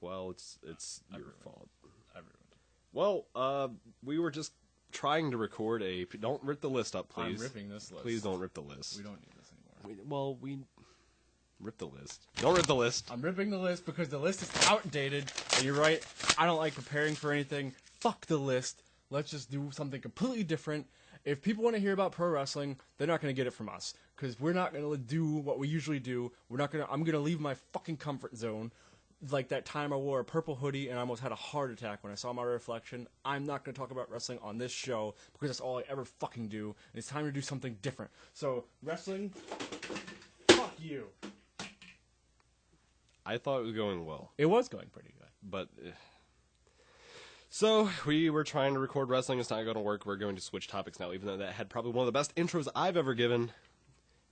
Well, it's your fault. Everyone. Well, we were just trying to record a... Don't rip the list up, please. I'm ripping this list. Please don't rip the list. We don't need this anymore. We rip the list. Don't rip the list. I'm ripping the list because the list is outdated. And you're right. I don't like preparing for anything. Fuck the list. Let's just do something completely different. If people want to hear about pro wrestling, they're not going to get it from us. Because we're not going to do what we usually do. I'm going to leave my fucking comfort zone. Like that time I wore a purple hoodie and I almost had a heart attack when I saw my reflection. I'm not going to talk about wrestling on this show because that's all I ever fucking do. And it's time to do something different. So, wrestling, fuck you. I thought it was going well. It was going pretty good. But... So, we were trying to record wrestling. It's not going to work. We're going to switch topics now, even though that had probably one of the best intros I've ever given.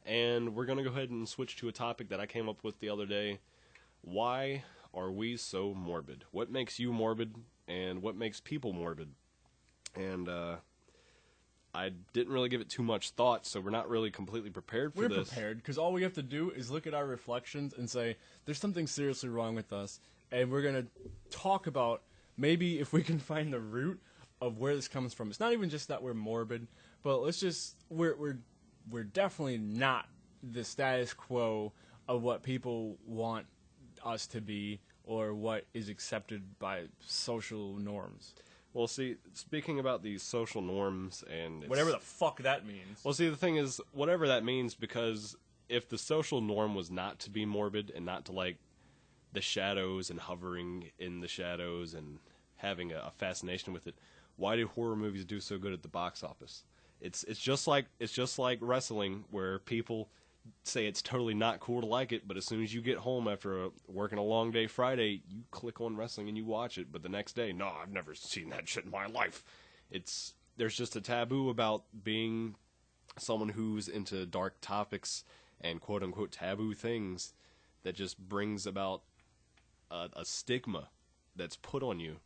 And we're going to go ahead and switch to a topic that I came up with the other day. Why are we so morbid? What makes you morbid, and what makes people morbid? And I didn't really give it too much thought, so we're not really completely prepared for this. We're prepared, because all we have to do is look at our reflections and say, there's something seriously wrong with us, and we're going to talk about maybe if we can find the root of where this comes from. It's not even just that we're morbid, but let's just, we're definitely not the status quo of what people want us to be or what is accepted by social norms. Well, see, speaking about these social norms and... Whatever the fuck that means. Well, see, the thing is, whatever that means, because if the social norm was not to be morbid and not to like the shadows and hovering in the shadows and having a fascination with it, why do horror movies do so good at the box office? It's just like wrestling, where people say it's totally not cool to like it, but as soon as you get home after working a long day Friday, you click on wrestling and you watch it. But the next day, no, I've never seen that shit in my life. There's just a taboo about being someone who's into dark topics and quote unquote taboo things that just brings about a stigma that's put on you.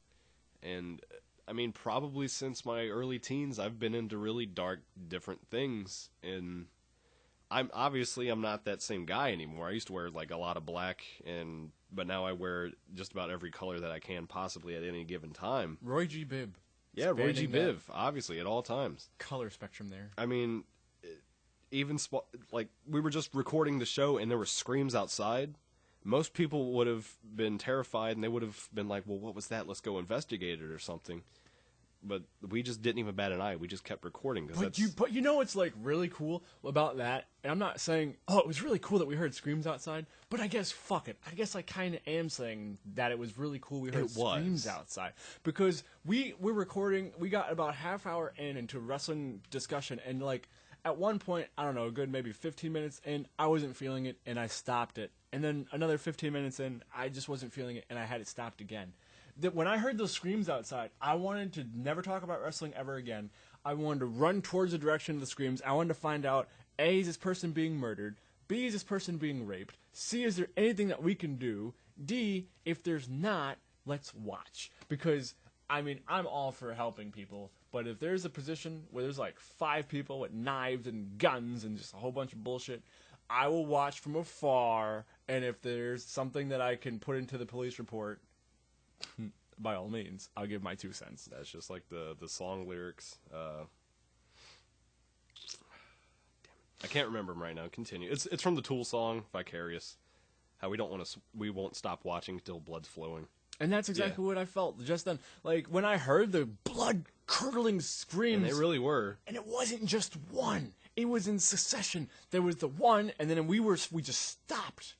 And I mean, probably since my early teens, I've been into really dark, different things. And I'm not that same guy anymore. I used to wear like a lot of black, but now I wear just about every color that I can possibly at any given time. Roy G. Biv. Yeah, Roy G. Biv, obviously, at all times. Color spectrum there. I mean, even like we were just recording the show and there were screams outside. Most people would have been terrified and they would have been like, well, what was that? Let's go investigate it or something. But we just didn't even bat an eye. We just kept recording. But you know what's like really cool about that? And I'm not saying, oh, it was really cool that we heard screams outside. But I guess, fuck it. I guess I kind of am saying that it was really cool we heard screams outside. Because we're recording, we got about half hour into wrestling discussion. And like at one point, I don't know, a good maybe 15 minutes in, I wasn't feeling it and I stopped it. And then another 15 minutes in, I just wasn't feeling it and I had it stopped again. That when I heard those screams outside, I wanted to never talk about wrestling ever again. I wanted to run towards the direction of the screams. I wanted to find out, A, is this person being murdered? B, is this person being raped? C, is there anything that we can do? D, if there's not, let's watch. Because, I mean, I'm all for helping people, but if there's a position where there's like 5 people with knives and guns and just a whole bunch of bullshit, I will watch from afar, and if there's something that I can put into the police report, by all means, I'll give my 2 cents. That's just like the song lyrics. Damn it. I can't remember them right now. Continue. It's from the Tool song, Vicarious. How we won't stop watching till blood's flowing. And that's exactly what I felt just then. Like, when I heard the blood-curdling screams. And they really were. And it wasn't just one. It was in succession. There was the one, and then we just stopped.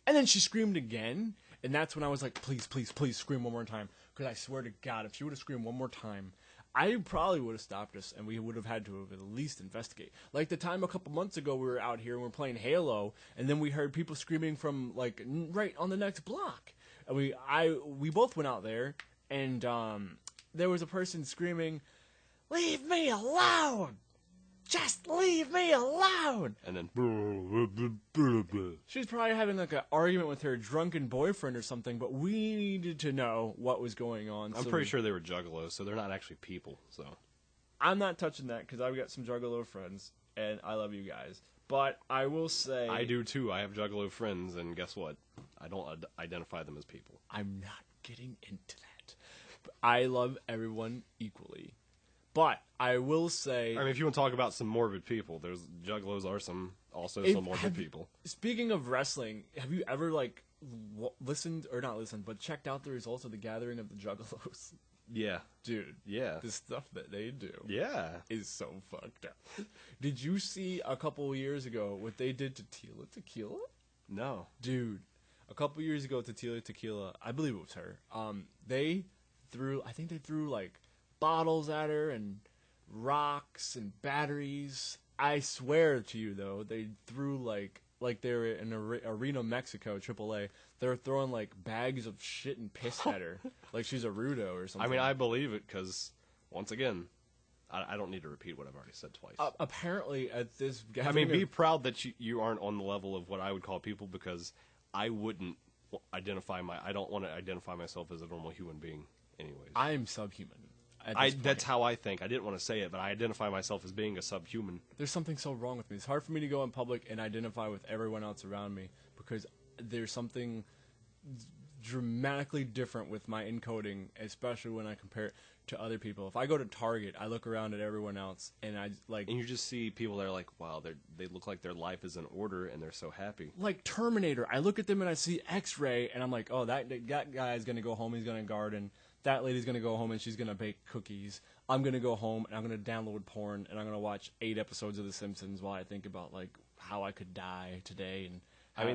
And then she screamed again. And that's when I was like, please, please, please scream one more time. Because I swear to God, if she would have screamed one more time, I probably would have stopped us and we would have had to have at least investigate. Like the time a couple months ago we were out here and we were playing Halo, and then we heard people screaming from like right on the next block. And we both went out there, and there was a person screaming, "Leave me alone! Just leave me alone!" And then she was probably having like an argument with her drunken boyfriend or something, but we needed to know what was going on. I'm pretty sure they were juggalos, so they're not actually people. So I'm not touching that because I've got some juggalo friends, and I love you guys. But I will say... I do too. I have Juggalo friends, and guess what? I don't identify them as people. I'm not getting into that. But I love everyone equally. But I will say... I mean, if you want to talk about some morbid people, there's Juggalos are some morbid people. Speaking of wrestling, have you ever, like, listened, or not listened, but checked out the results of the gathering of the Juggalos? Yeah. Dude. Yeah. The stuff that they do. Yeah. Is so fucked up. Did you see a couple years ago what they did to Tila Tequila? No. Dude. A couple years ago, Tila Tequila, I believe it was her, they threw like bottles at her and rocks and batteries. I swear to you, though, they threw like they were in Arena, Mexico, AAA. They were throwing like bags of shit and piss at her, like she's a Rudo or something. I mean, I believe it because, once again, I don't need to repeat what I've already said twice. Apparently, at this gathering, I mean, be proud that you aren't on the level of what I would call people, because I wouldn't I don't want to identify myself as a normal human being anyways. I am subhuman. That's how I think. I didn't want to say it, but I identify myself as being a subhuman. There's something so wrong with me. It's hard for me to go in public and identify with everyone else around me because there's something dramatically different with my encoding, especially when I compare it to other people. If I go to Target, I look around at everyone else, and and you just see people that are like, wow, they look like their life is in order, and they're so happy. Like Terminator, I look at them and I see X-Ray, and I'm like, oh, that guy's gonna go home, he's gonna garden. That lady's gonna go home and she's gonna bake cookies. I'm gonna go home and I'm gonna download porn and I'm gonna watch 8 episodes of The Simpsons while I think about like how I could die today and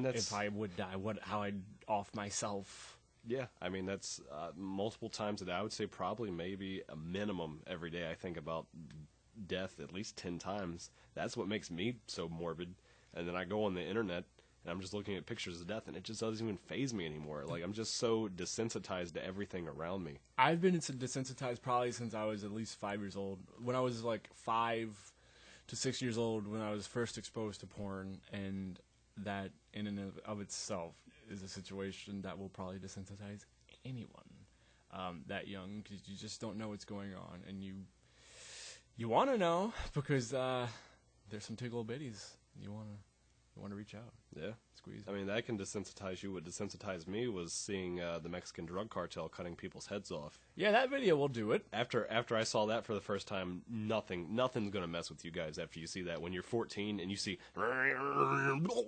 if I would die, how I'd off myself. Yeah, I mean, that's multiple times a day. I would say probably maybe a minimum every day I think about death at least 10 times. That's what makes me so morbid. And then I go on the internet and I'm just looking at pictures of death and it just doesn't even faze me anymore. Like, I'm just so desensitized to everything around me. I've been desensitized probably since I was at least 5 years old. When I was like 5 to 6 years old, when I was first exposed to porn, and that in and of itself is a situation that will probably desensitize anyone that young, because you just don't know what's going on, and you want to know because there's some tickle bitties you want to reach out. Yeah, squeeze. I mean, that can desensitize you. What desensitized me was seeing the Mexican drug cartel cutting people's heads off. Yeah, that video will do it. After I saw that for the first time, nothing's gonna mess with you guys after you see that. When you're 14 and you see,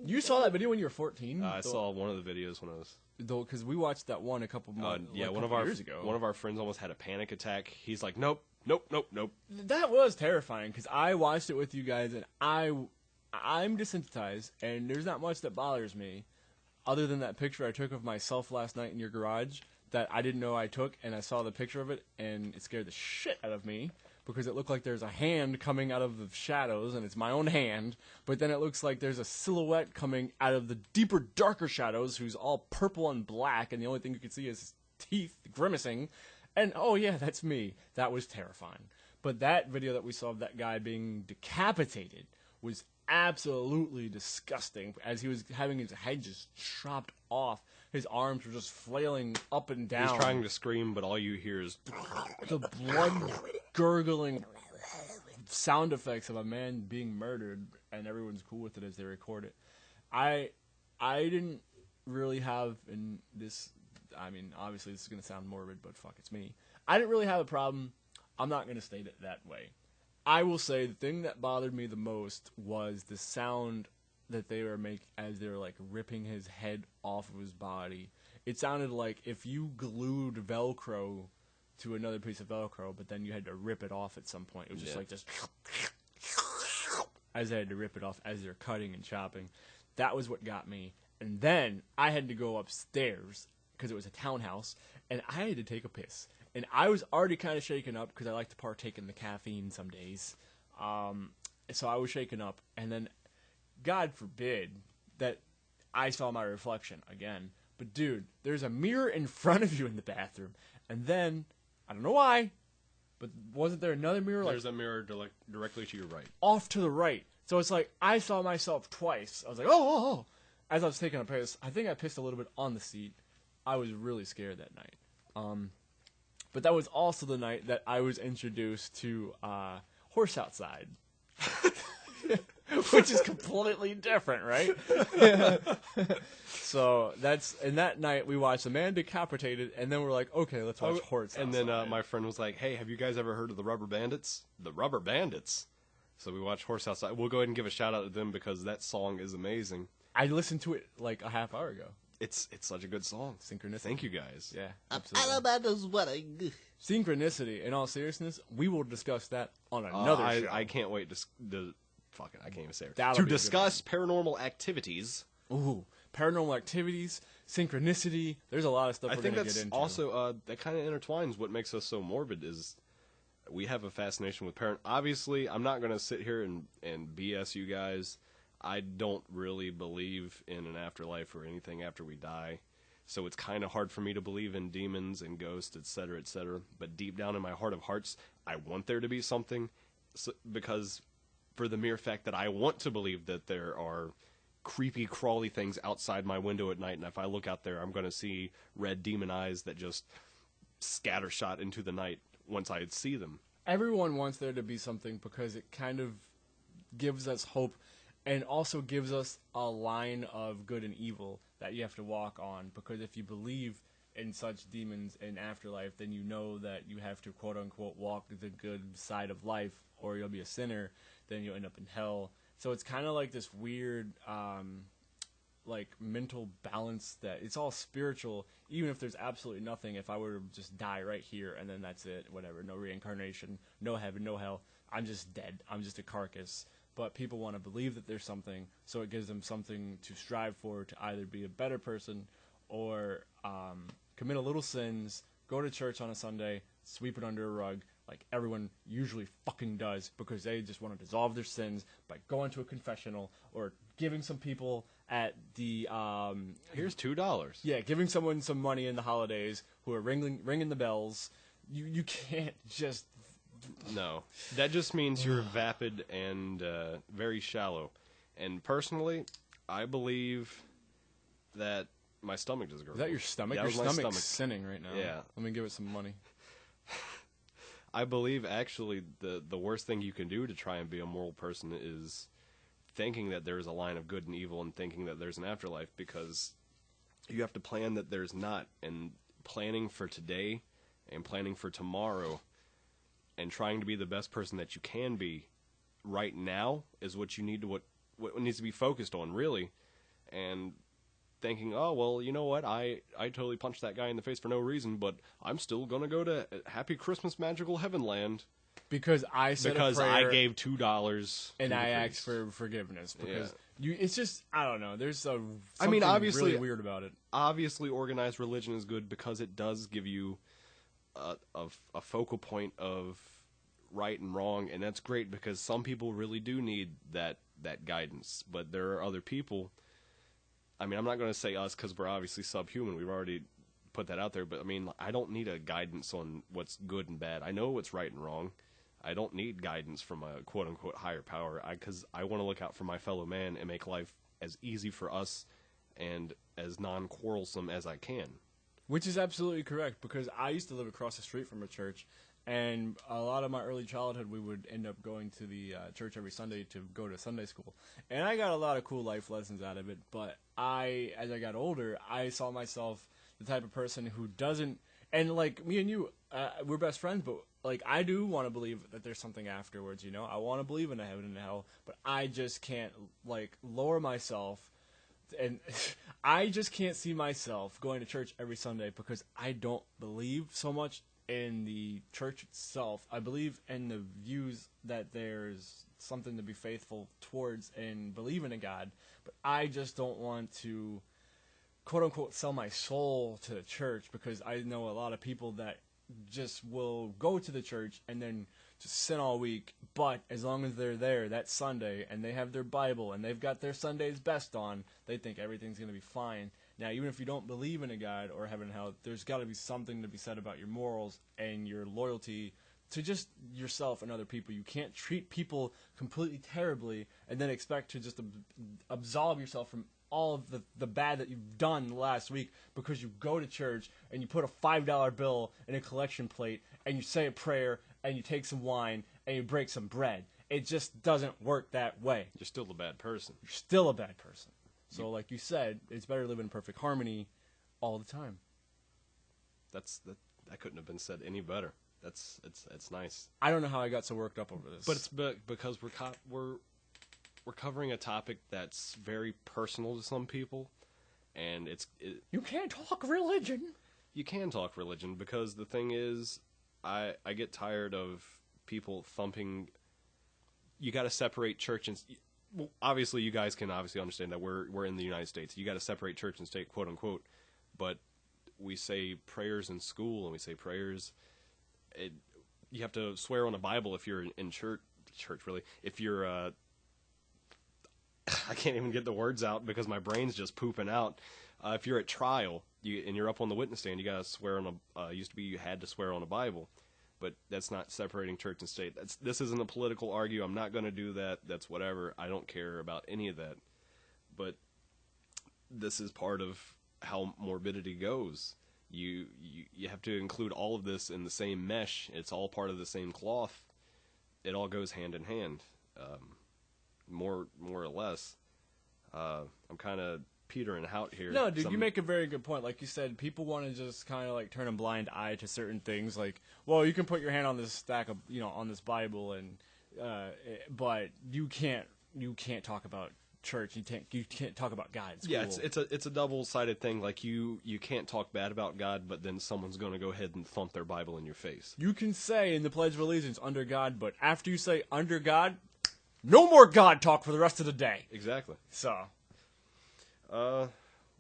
you saw that video when you were 14. I saw one of the videos when I was. Because we watched that one a couple months. Yeah, one of our years ago. One of our friends almost had a panic attack. He's like, nope. That was terrifying because I watched it with you guys and I'm desensitized, and there's not much that bothers me other than that picture I took of myself last night in your garage that I didn't know I took, and I saw the picture of it, and it scared the shit out of me because it looked like there's a hand coming out of the shadows, and it's my own hand, but then it looks like there's a silhouette coming out of the deeper, darker shadows who's all purple and black, and the only thing you can see is his teeth grimacing, and oh yeah, that's me. That was terrifying. But that video that we saw of that guy being decapitated was absolutely disgusting. As he was having his head just chopped off, his arms were just flailing up and down. He's trying to scream, but all you hear is the blood gurgling sound effects of a man being murdered, and everyone's cool with it as they record it. I didn't really have in this. I mean, obviously this is gonna sound morbid, but fuck, it's me. I didn't really have a problem. I'm not gonna state it that way. I will say the thing that bothered me the most was the sound that they were making as they were like ripping his head off of his body. It sounded like if you glued Velcro to another piece of Velcro, but then you had to rip it off at some point. It was just like just as they had to rip it off as they're cutting and chopping. That was what got me. And then I had to go upstairs because it was a townhouse, and I had to take a piss. And I was already kind of shaken up because I like to partake in the caffeine some days. So I was shaken up. And then, God forbid, that I saw my reflection again. But, dude, there's a mirror in front of you in the bathroom. And then, I don't know why, but wasn't there another mirror? There's a mirror directly to your right. Off to the right. So it's like I saw myself twice. I was like, oh. As I was taking a piss. I think I pissed a little bit on the seat. I was really scared that night. But that was also the night that I was introduced to Horse Outside. which is completely different, right? So and that night we watched a man decapitated, and then we're like, okay, let's watch Horse And Outside. then my friend was like, hey, have you guys ever heard of the Rubber Bandits? The Rubber Bandits. So we watched Horse Outside. We'll go ahead and give a shout out to them because that song is amazing. I listened to it like a half hour ago. It's such a good song. Synchronicity. Thank you guys. Yeah, absolutely. Synchronicity. In all seriousness, we will discuss that on another show. I can't wait to fuck it. I can't even say it. That'll To be a good discuss paranormal activities. Ooh, paranormal activities, synchronicity. There's a lot of stuff I we're think going to that's get into. also that kind of intertwines what makes us so morbid is we have a fascination with Obviously, I'm not going to sit here and BS you guys. I don't really believe in an afterlife or anything after we die. So it's kind of hard for me to believe in demons and ghosts, etc., etc. But deep down in my heart of hearts, I want there to be something because for the mere fact that I want to believe that there are creepy, crawly things outside my window at night, and if I look out there, I'm going to see red demon eyes that just scattershot into the night once I see them. Everyone wants there to be something because it kind of gives us hope and also gives us a line of good and evil that you have to walk on, because if you believe in such demons and afterlife, then you know that you have to quote-unquote walk the good side of life, or you'll be a sinner, then you'll end up in hell. So it's kind of like this weird like mental balance that it's all spiritual, even if there's absolutely nothing. If I were to just die right here and then that's it, whatever, no reincarnation, no heaven, no hell, I'm just dead, I'm just a carcass. But people want to believe that there's something, so it gives them something to strive for, to either be a better person or commit a little sins, go to church on a Sunday, sweep it under a rug, like everyone usually fucking does, because they just want to dissolve their sins by going to a confessional or giving some people at the here's $2. Yeah, giving someone some money in the holidays who are ringing the bells. You can't just. No, that just means you're vapid and very shallow. And personally, I believe that my stomach just gurgled. Is that your stomach? Yeah, Your that was my stomach's stomach. sinning right now. Yeah. Let me give it some money. I believe actually the worst thing you can do to try and be a moral person is thinking that there's a line of good and evil and thinking that there's an afterlife, because you have to plan that there's not, and planning for today and planning for tomorrow and trying to be the best person that you can be right now is what you need to what needs to be focused on, really. And thinking, oh, well, you know what, I totally punched that guy in the face for no reason, but I'm still going to go to Happy Christmas Magical Heaven Land. Because I said because a prayer I gave $2 and I asked for forgiveness. Because it's just, I don't know. There's something obviously, really weird about it. Obviously, organized religion is good because it does give you a focal point of right and wrong, and that's great because some people really do need that guidance. But there are other people. I mean, I'm not going to say us because we're obviously subhuman. We've already put that out there. But I mean, I don't need a guidance on what's good and bad. I know what's right and wrong. I don't need guidance from a quote-unquote higher power, because I want to look out for my fellow man and make life as easy for us and as non-quarrelsome as I can. Which is absolutely correct, because I used to live across the street from a church, and a lot of my early childhood we would end up going to the church every Sunday to go to Sunday school. And I got a lot of cool life lessons out of it, but as I got older, I saw myself the type of person who doesn't, and like me and you, we're best friends, but like I do want to believe that there's something afterwards, you know? I want to believe in a heaven and a hell, but I just can't like lower myself, and I just can't see myself going to church every Sunday because I don't believe so much in the church itself. I believe in the views that there's something to be faithful towards and believe in a God, but I just don't want to quote-unquote sell my soul to the church, because I know a lot of people that just will go to the church and then just sin all week, but as long as they're there that Sunday and they have their Bible and they've got their Sunday's best on, they think everything's going to be fine. Now, even if you don't believe in a God or heaven and hell, there's got to be something to be said about your morals and your loyalty to just yourself and other people. You can't treat people completely terribly and then expect to just absolve yourself from all of the bad that you've done last week because you go to church and you put a $5 bill in a collection plate and you say a prayer and you take some wine and you break some bread. It just doesn't work that way. You're still a bad person. You're still a bad person. So, like you said, it's better to live in perfect harmony all the time. That couldn't have been said any better. It's nice. I don't know how I got so worked up over this. But it's because we're covering a topic that's very personal to some people, and you can't talk religion. You can talk religion because the thing is, I get tired of people thumping. You got to separate church and well, obviously you guys can obviously understand that we're in the United States. You got to separate church and state, quote unquote. But we say prayers in school and we say prayers. You have to swear on a Bible if you're in church really. If you're I can't even get the words out because my brain's just pooping out. If you're at trial and you're up on the witness stand, you got to swear on a. Used to be you had to swear on a Bible, but that's not separating church and state. This isn't a political argue. I'm not going to do that. That's whatever. I don't care about any of that. But this is part of how morbidity goes. You have to include all of this in the same mesh. It's all part of the same cloth. It all goes hand in hand, more or less. I'm kind of petering out here. No, dude, you make a very good point. Like you said, people want to just kind of like turn a blind eye to certain things. Like, well, you can put your hand on this stack of, on this Bible, and but you can't talk about church. You can't talk about God. Yeah, it's a double-sided thing. Like you can't talk bad about God, but then someone's going to go ahead and thump their Bible in your face. You can say in the Pledge of Allegiance under God, but after you say under God, no more God talk for the rest of the day. Exactly. So,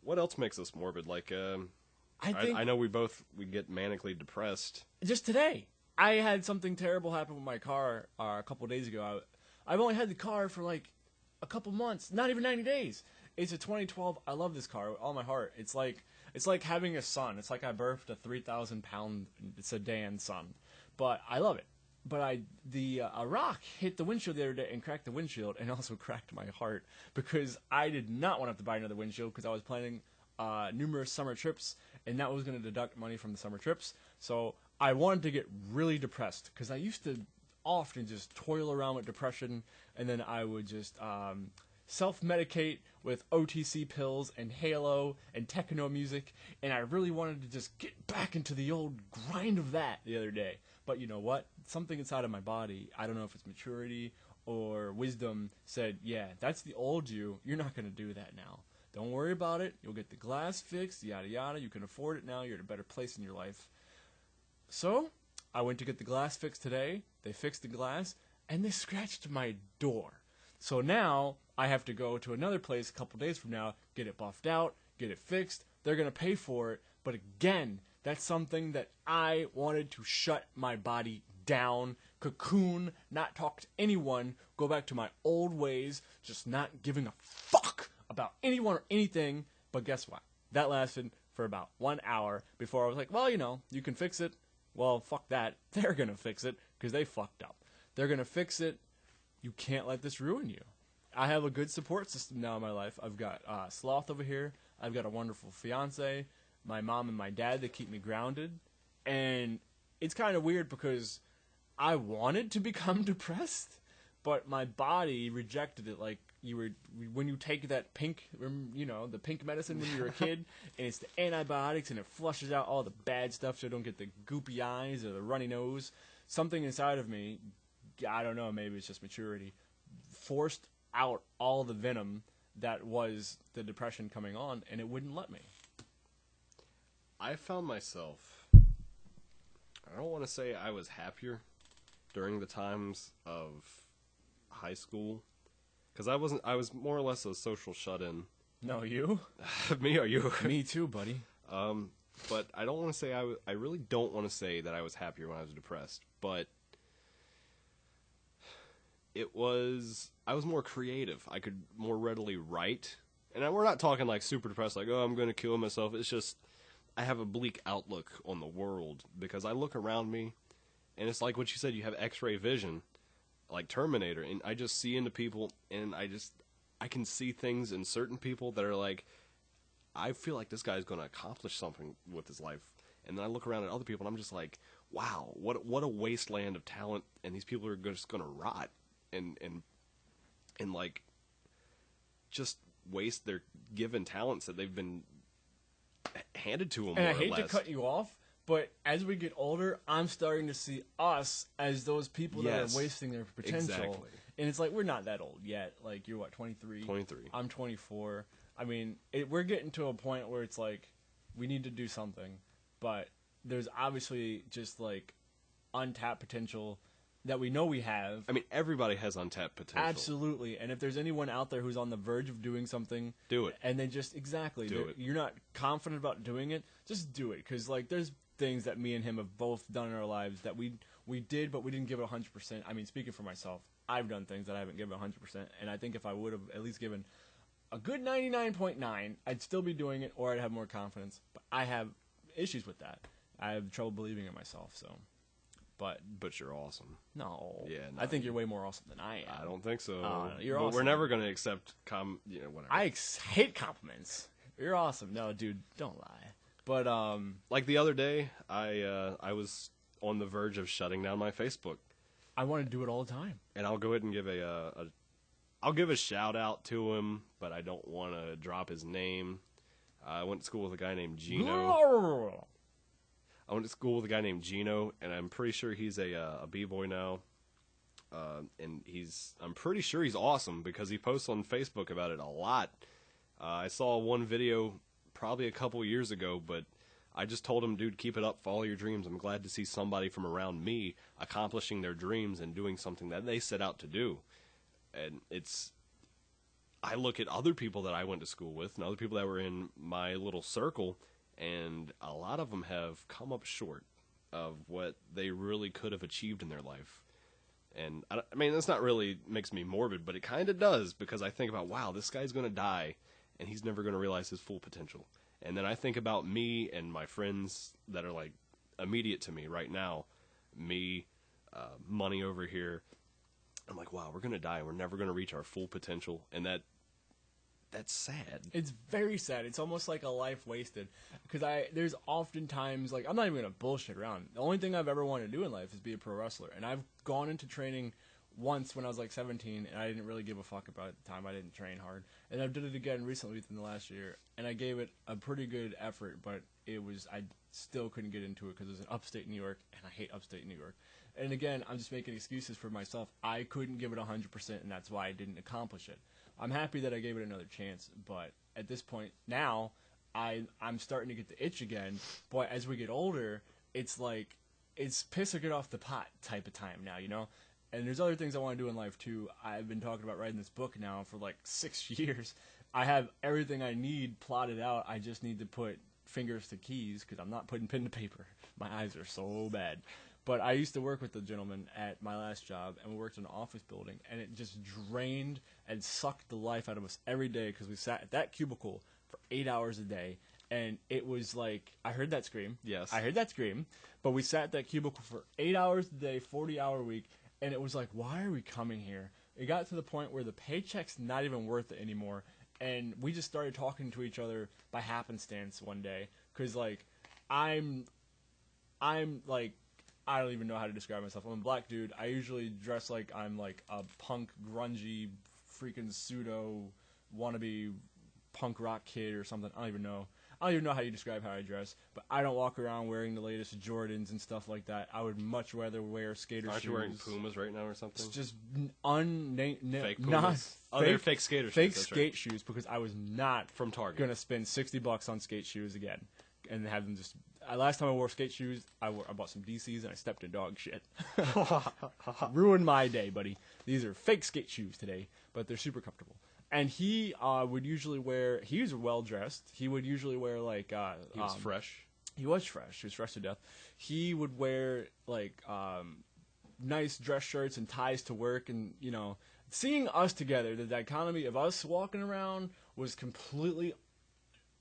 what else makes us morbid? Like, I know we get manically depressed. Just today, I had something terrible happen with my car a couple of days ago. I've only had the car for like a couple months, not even 90 days. It's a 2012. I love this car with all my heart. It's like having a son. It's like I birthed a 3,000-pound sedan son, but I love it. But a rock hit the windshield the other day and cracked the windshield, and also cracked my heart because I did not want to have to buy another windshield because I was planning numerous summer trips, and that was going to deduct money from the summer trips. So I wanted to get really depressed because I used to often just toil around with depression, and then I would just self-medicate with OTC pills and Halo and techno music, and I really wanted to just get back into the old grind of that the other day. But you know what? Something inside of my body, I don't know if it's maturity or wisdom, said, yeah, that's the old you. You're not going to do that now. Don't worry about it. You'll get the glass fixed, yada yada. You can afford it now. You're in a better place in your life. So I went to get the glass fixed today. They fixed the glass, and they scratched my door. So now I have to go to another place a couple days from now, get it buffed out, get it fixed. They're going to pay for it. But again, that's something that I wanted to shut my body down, cocoon, not talk to anyone, go back to my old ways, just not giving a fuck about anyone or anything. But guess what? That lasted for about 1 hour before I was like, well, you can fix it. Well, fuck that. They're going to fix it because they fucked up. They're going to fix it. You can't let this ruin you. I have a good support system now in my life. I've got Sloth over here. I've got a wonderful fiance, my mom and my dad that keep me grounded. And it's kind of weird because I wanted to become depressed, but my body rejected it. Like when you take that pink, the pink medicine when you're a kid, and it's the antibiotics and it flushes out all the bad stuff so I don't get the goopy eyes or the runny nose. Something inside of me, I don't know, maybe it's just maturity, forced out all the venom that was the depression coming on, and it wouldn't let me. I found myself, I don't want to say I was happier during the times of high school, because I was more or less a social shut-in. No, you? Me or you? Me too, buddy. But I don't want to say I really don't want to say that I was happier when I was depressed, but I was more creative. I could more readily write. And we're not talking like super depressed, like, oh, I'm going to kill myself. It's just, I have a bleak outlook on the world because I look around me and it's like what you said, you have x-ray vision, like Terminator. And I just see into people and I can see things in certain people that are like, I feel like this guy's going to accomplish something with his life. And then I look around at other people and I'm just like, wow, what a wasteland of talent. And these people are just going to rot. and like just waste their given talents that they've been handed to them. And I hate to cut you off, but as we get older, I'm starting to see us as those people that are wasting their potential. Exactly. And it's like, we're not that old yet. Like, you're what, 23? 23. I'm 24. I mean, we're getting to a point where it's like, we need to do something. But there's obviously just, like, untapped potential that we know we have. I mean, everybody has untapped potential. Absolutely. And if there's anyone out there who's on the verge of doing something, do it. And then just, do it. You're not confident about doing it, just do it. Because, like, there's things that me and him have both done in our lives that we did, but we didn't give it 100%. I mean, speaking for myself, I've done things that I haven't given 100%, and I think if I would have at least given a good 99.9, I'd still be doing it, or I'd have more confidence. But I have issues with that. I have trouble believing in myself, so. But you're awesome. No. Yeah. No, I think you're way more awesome than I am. I don't think so. You're but awesome. We're never going to accept whatever. I hate compliments. You're awesome. No, dude, don't lie. But like the other day, I was on the verge of shutting down my Facebook. I want to do it all the time. And I'll go ahead and give I'll give a shout out to him, but I don't want to drop his name. I went to school with a guy named Gino. And I'm pretty sure he's a b-boy now. And I'm pretty sure he's awesome because he posts on Facebook about it a lot. I saw one video probably a couple years ago, but I just told him, dude, keep it up, follow your dreams. I'm glad to see somebody from around me accomplishing their dreams and doing something that they set out to do. And I look at other people that I went to school with and other people that were in my little circle, and a lot of them have come up short of what they really could have achieved in their life. And I mean, that's not really makes me morbid, but it kind of does, because I think about, wow, this guy's going to die and he's never going to realize his full potential. And then I think about me and my friends that are like immediate to me right now, me, money over here. I'm like, wow, we're going to die. We're never going to reach our full potential. And that's sad. It's very sad. It's almost like a life wasted. Because there's oftentimes, like, I'm not even going to bullshit around. The only thing I've ever wanted to do in life is be a pro wrestler. And I've gone into training once when I was like 17, and I didn't really give a fuck about it at the time. I didn't train hard. And I did it again recently within the last year, and I gave it a pretty good effort, but I still couldn't get into it because it was in upstate New York, and I hate upstate New York. And again, I'm just making excuses for myself. I couldn't give it 100%, and that's why I didn't accomplish it. I'm happy that I gave it another chance, but at this point now, I'm starting to get the itch again. But as we get older, it's like, it's piss or get off the pot type of time now, you know? And there's other things I want to do in life, too. I've been talking about writing this book now for like 6 years. I have everything I need plotted out. I just need to put fingers to keys because I'm not putting pen to paper. My eyes are so bad. But I used to work with the gentleman at my last job, and we worked in an office building, and it just drained and sucked the life out of us every day because we sat at that cubicle for 8 hours a day. And it was like, I heard that scream. Yes. I heard that scream. But we sat at that cubicle for 8 hours a day, 40-hour week. And it was like, why are we coming here? It got to the point where the paycheck's not even worth it anymore. And we just started talking to each other by happenstance one day. Because, like, I'm like, I don't even know how to describe myself. I'm a black dude. I usually dress like I'm, like, a punk, grungy, freaking pseudo wannabe punk rock kid or something. I don't even know how you describe how I dress, but I don't walk around wearing the latest Jordans and stuff like that. I would much rather wear skater shoes. Aren't you wearing Pumas right now or something? It's just unnamed, fake Pumas. They're fake skater shoes. Fake skate shoes, because I was not from Target gonna spend $60 on skate shoes again and have them just. Last time I wore skate shoes, I bought some DCs and I stepped in dog shit. Ruined my day, buddy. These are fake skate shoes today, but they're super comfortable. And he would usually wear. He was well dressed. He would usually wear like. He was fresh. He was fresh. He was fresh to death. He would wear like nice dress shirts and ties to work, and you know, seeing us together, the dichotomy of us walking around was completely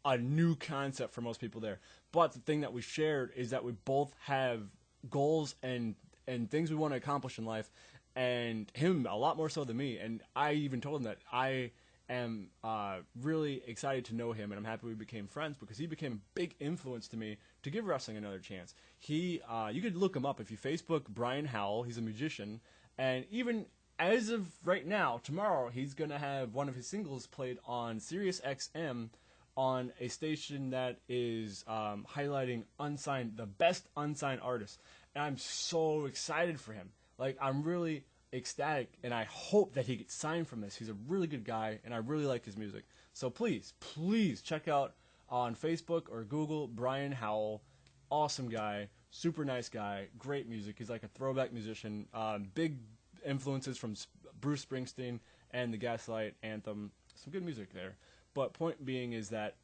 a new concept for most people there. But the thing that we shared is that we both have goals and things we want to accomplish in life. And him a lot more so than me. And I even told him that I am really excited to know him, and I'm happy we became friends because he became a big influence to me to give wrestling another chance. You could look him up if you Facebook Brian Howell. He's a musician, and even as of right now, tomorrow he's gonna have one of his singles played on Sirius XM on a station that is highlighting the best unsigned artists, and I'm so excited for him. Like, I'm really ecstatic, and I hope that he gets signed from this. He's a really good guy, and I really like his music. So please check out on Facebook or Google Brian Howell. Awesome guy, super nice guy, great music. He's like a throwback musician. Big influences from Bruce Springsteen and the Gaslight Anthem. Some good music there. But point being is that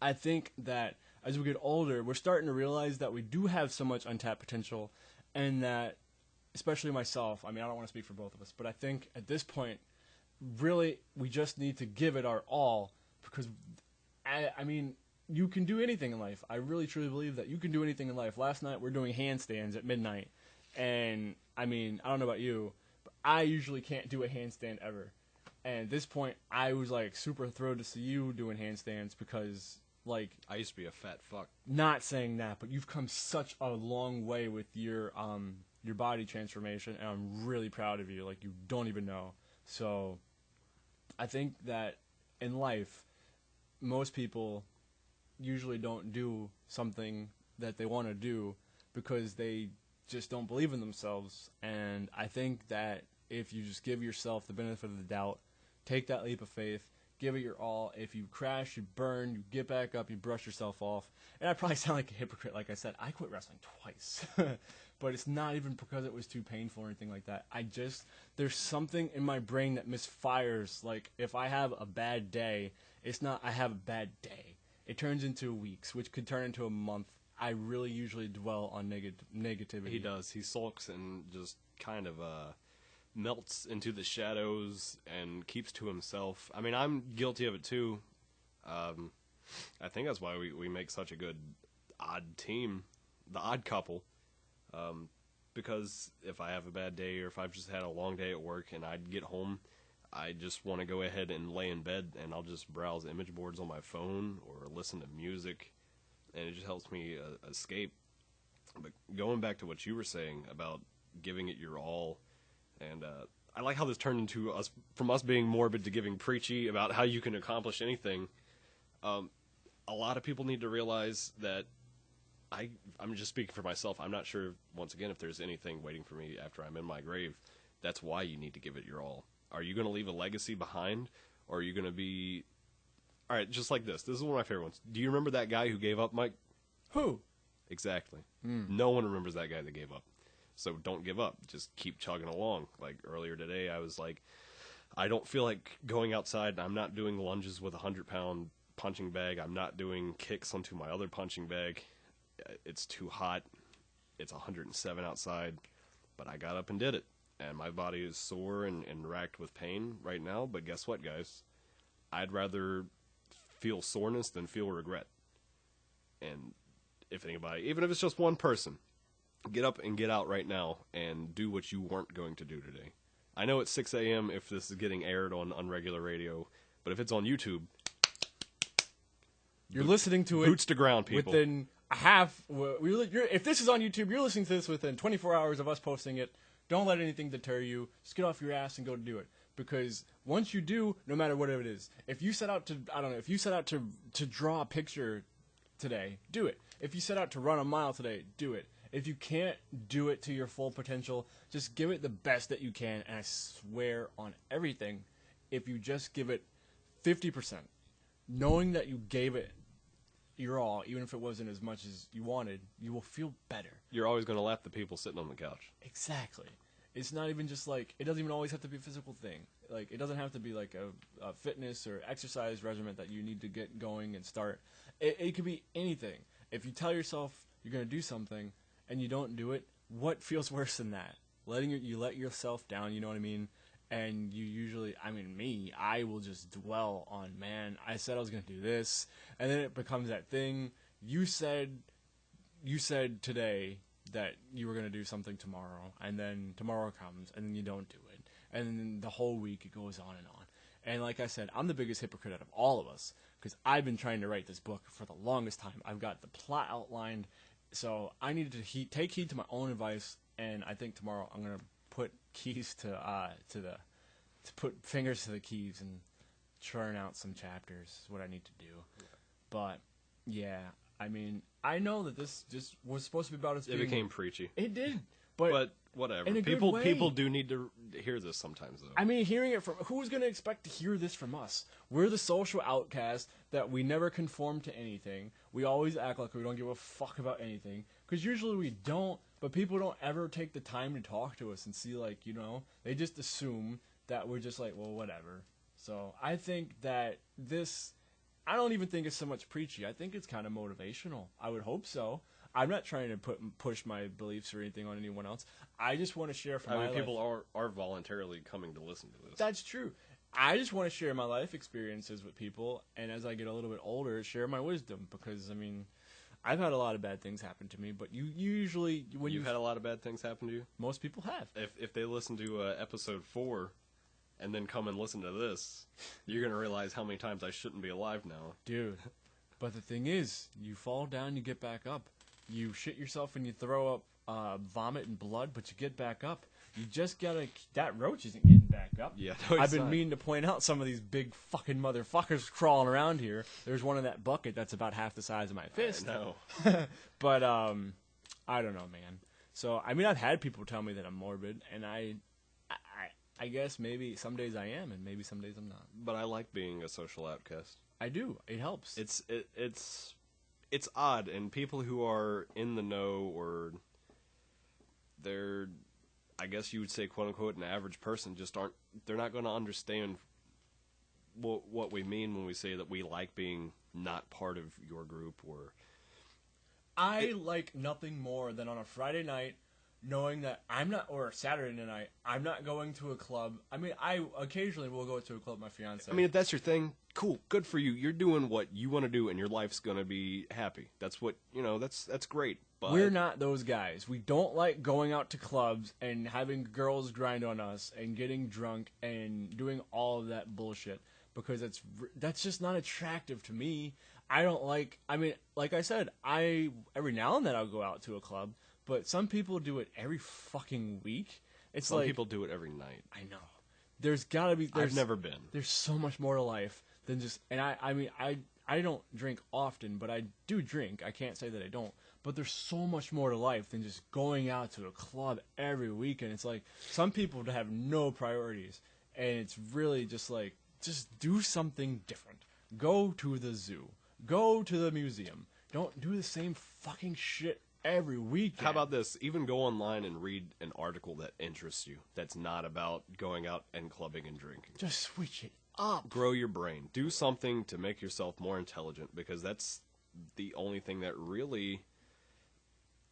I think that as we get older, we're starting to realize that we do have so much untapped potential, and that, especially myself, I mean, I don't want to speak for both of us, but I think at this point, really, we just need to give it our all, because, I mean, you can do anything in life. I really, truly believe that you can do anything in life. Last night, we're doing handstands at midnight, and, I mean, I don't know about you, but I usually can't do a handstand ever. And at this point, I was, like, super thrilled to see you doing handstands because, like... I used to be a fat fuck. Not saying that, but you've come such a long way with your body transformation, and I'm really proud of you. Like, you don't even know. So, I think that in life, most people usually don't do something that they want to do because they just don't believe in themselves. And I think that if you just give yourself the benefit of the doubt, take that leap of faith, give it your all. If you crash, you burn, you get back up, you brush yourself off. And I probably sound like a hypocrite. Like I said, I quit wrestling twice. But it's not even because it was too painful or anything like that. There's something in my brain that misfires. Like, if I have a bad day, it's not I have a bad day. It turns into weeks, which could turn into a month. I really usually dwell on negativity. He does. He sulks and just kind of melts into the shadows and keeps to himself. I mean, I'm guilty of it too. I think that's why we make such a good odd team, the odd couple. Because if I have a bad day or if I've just had a long day at work and I'd get home, I just want to go ahead and lay in bed and I'll just browse image boards on my phone or listen to music, and it just helps me escape. But going back to what you were saying about giving it your all, and I like how this turned into from us being morbid to giving preachy about how you can accomplish anything. A lot of people need to realize that I'm just speaking for myself. I'm not sure, once again, if there's anything waiting for me after I'm in my grave. That's why you need to give it your all. Are you going to leave a legacy behind, or are you going to be... All right, just like this. This is one of my favorite ones. Do you remember that guy who gave up, Mike? Who? Exactly. No one remembers that guy that gave up. So don't give up. Just keep chugging along. Like earlier today, I was like, I don't feel like going outside. I'm not doing lunges with a 100-pound punching bag. I'm not doing kicks onto my other punching bag. It's too hot. It's 107 outside. But I got up and did it. And my body is sore and racked with pain right now. But guess what, guys? I'd rather feel soreness than feel regret. And if anybody, even if it's just one person, get up and get out right now and do what you weren't going to do today. I know it's 6 a.m. if this is getting aired on unregular radio, but if it's on YouTube, you're listening to it boots to ground, people. Within a half. If this is on YouTube, you're listening to this within 24 hours of us posting it. Don't let anything deter you. Just get off your ass and go do it. Because once you do, no matter what it is, if you set out to draw a picture today, do it. If you set out to run a mile today, do it. If you can't do it to your full potential, just give it the best that you can. And I swear on everything, if you just give it 50%, knowing that you gave it your all, even if it wasn't as much as you wanted, you will feel better. You're always going to laugh at the people sitting on the couch. Exactly. It's not even just like, it doesn't even always have to be a physical thing. Like, it doesn't have to be like a fitness or exercise regimen that you need to get going and start. It could be anything. If you tell yourself you're going to do something and you don't do it, what feels worse than that? You let yourself down, you know what I mean? And you usually, I will just dwell on, man, I said I was going to do this, and then it becomes that thing. You said today that you were going to do something tomorrow, and then tomorrow comes, and then you don't do it. And then the whole week it goes on and on. And like I said, I'm the biggest hypocrite out of all of us, because I've been trying to write this book for the longest time. I've got the plot outlined, so I needed to take heed to my own advice, and I think tomorrow I'm going to put keys to put fingers to the keys and churn out some chapters is what I need to do. Yeah. But yeah, I mean, I know that this just was supposed to be about us. It became preachy. It did, but whatever. In a people good way. people do need to hear this sometimes, though. I mean, hearing it from who's going to expect to hear this from us? We're the social outcast that we never conform to anything. We always act like we don't give a fuck about anything because usually we don't. But people don't ever take the time to talk to us and see, like, you know, they just assume that we're just like, well, whatever. So I think that this, I don't even think it's so much preachy. I think it's kind of motivational. I would hope so. I'm not trying to push my beliefs or anything on anyone else. I just want to share from my life. People are voluntarily coming to listen to this. That's true. I just want to share my life experiences with people, and as I get a little bit older, share my wisdom. Because, I mean, I've had a lot of bad things happen to me, but you usually... when You've had a lot of bad things happen to you? Most people have. If they listen to episode 4 and then come and listen to this, you're going to realize how many times I shouldn't be alive now. Dude, but the thing is, you fall down, you get back up. You shit yourself and you throw up vomit and blood, but you get back up. You just gotta... That roach isn't getting back up. Yeah, no, I've been meaning to point out some of these big fucking motherfuckers crawling around here. There's one in that bucket that's about half the size of my fist. No. But, I don't know, man. So, I mean, I've had people tell me that I'm morbid, and I guess maybe some days I am, and maybe some days I'm not. But I like being a social outcast. I do. It helps. It's odd, and people who are in the know, or they're, I guess you would say, quote unquote, an average person, just aren't. They're not going to understand what we mean when we say that we like being not part of your group. Or I like nothing more than on a Friday night, knowing that I'm not, or a Saturday night, I'm not going to a club. I mean, I occasionally will go to a club with my fiance. I mean, if that's your thing, cool, good for you. You're doing what you want to do, and your life's gonna be happy. That's what, you know. That's great. But we're not those guys. We don't like going out to clubs and having girls grind on us and getting drunk and doing all of that bullshit because that's just not attractive to me. I don't like. I mean, like I said, every now and then I'll go out to a club. But some people do it every fucking week. It's some like people do it every night. I know. There's gotta be. I've never been. There's so much more to life than just. And I mean, I don't drink often, but I do drink. I can't say that I don't. But there's so much more to life than just going out to a club every weekend. It's like some people have no priorities, and it's really just like just do something different. Go to the zoo. Go to the museum. Don't do the same fucking shit every weekend. How about this? Even go online and read an article that interests you. That's not about going out and clubbing and drinking. Just switch it up. Grow your brain. Do something to make yourself more intelligent, because that's the only thing that really...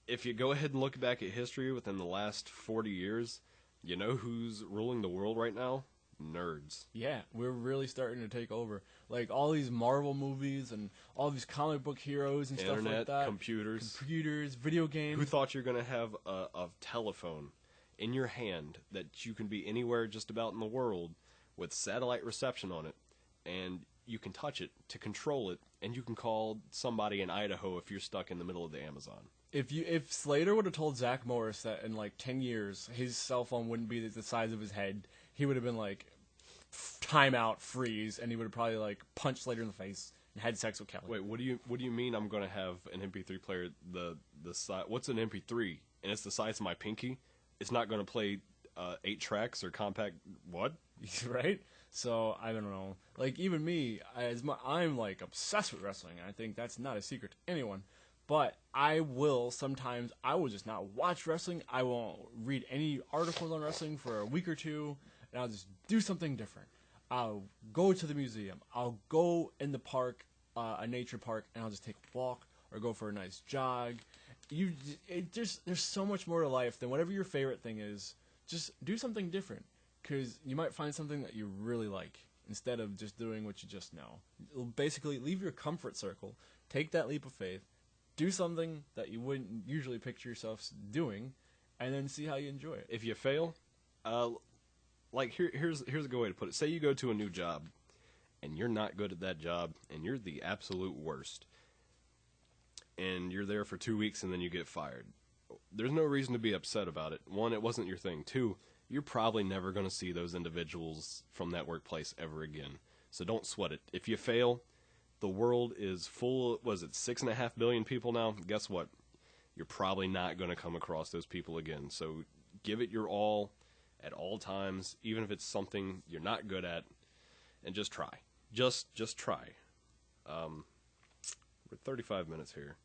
If you go ahead and look back at history within the last 40 years, you know who's ruling the world right now? Nerds. Yeah, we're really starting to take over. Like, all these Marvel movies and all these comic book heroes and Internet, stuff like that. computers, video games. Who thought you're going to have a telephone in your hand that you can be anywhere just about in the world with satellite reception on it, and you can touch it to control it, and you can call somebody in Idaho if you're stuck in the middle of the Amazon. If Slater would have told Zach Morris that in like 10 years his cell phone wouldn't be the size of his head, he would have been like, timeout, freeze, and he would have probably like punched Slater in the face and had sex with Kelly. Wait, what do you mean I'm going to have an MP3 player the size? What's an MP3? And it's the size of my pinky? It's not going to play 8 tracks or compact what? Right? So I don't know. Like, even me, I'm like obsessed with wrestling. I think that's not a secret to anyone. But I will just not watch wrestling. I won't read any articles on wrestling for a week or two, and I'll just do something different. I'll go to the museum. I'll go in the park, a nature park, and I'll just take a walk or go for a nice jog. There's so much more to life than whatever your favorite thing is. Just do something different, because you might find something that you really like instead of just doing what you just know. Basically, leave your comfort circle. Take that leap of faith. Do something that you wouldn't usually picture yourself doing, and then see how you enjoy it. If you fail, like here's a good way to put it. Say you go to a new job, and you're not good at that job, and you're the absolute worst, and you're there for 2 weeks, and then you get fired. there's no reason to be upset about it. One, it wasn't your thing. Two, you're probably never going to see those individuals from that workplace ever again. So don't sweat it. If you fail, the world is full, was it 6.5 billion people now? Guess what? You're probably not going to come across those people again. So give it your all at all times, even if it's something you're not good at, and just try. Just try. We're 35 minutes here.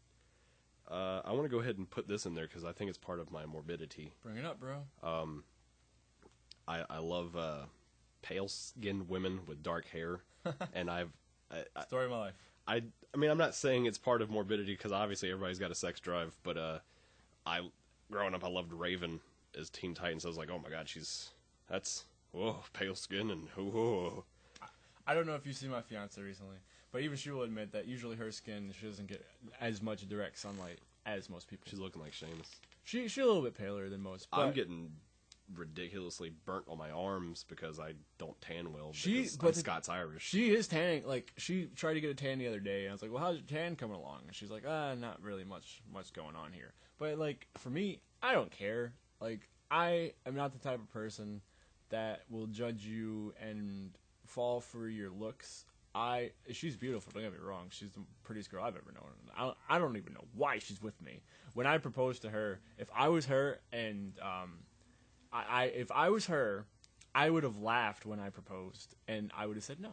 I want to go ahead and put this in there because I think it's part of my morbidity. Bring it up, bro. I love pale-skinned women with dark hair, and Story of my life. I mean, I'm not saying it's part of morbidity because obviously everybody's got a sex drive, but growing up, I loved Raven as Teen Titans. I was like, oh my god, that's pale skin and whoa. I don't know if you've seen my fiance recently, but even she will admit that usually her skin, she doesn't get as much direct sunlight as most people. She's looking like Seamus. She's a little bit paler than most. But I'm getting ridiculously burnt on my arms because I don't tan well. I'm Scots Irish. She is tanning. Like, she tried to get a tan the other day, and I was like, well, how's your tan coming along? And she's like, not really much going on here. But, like, for me, I don't care. Like, I am not the type of person that will judge you and fall for your looks. She's beautiful, don't get me wrong. She's the prettiest girl I've ever known. I don't even know why she's with me. When I proposed to her, if I was her and if I was her, I would have laughed when I proposed, and I would have said no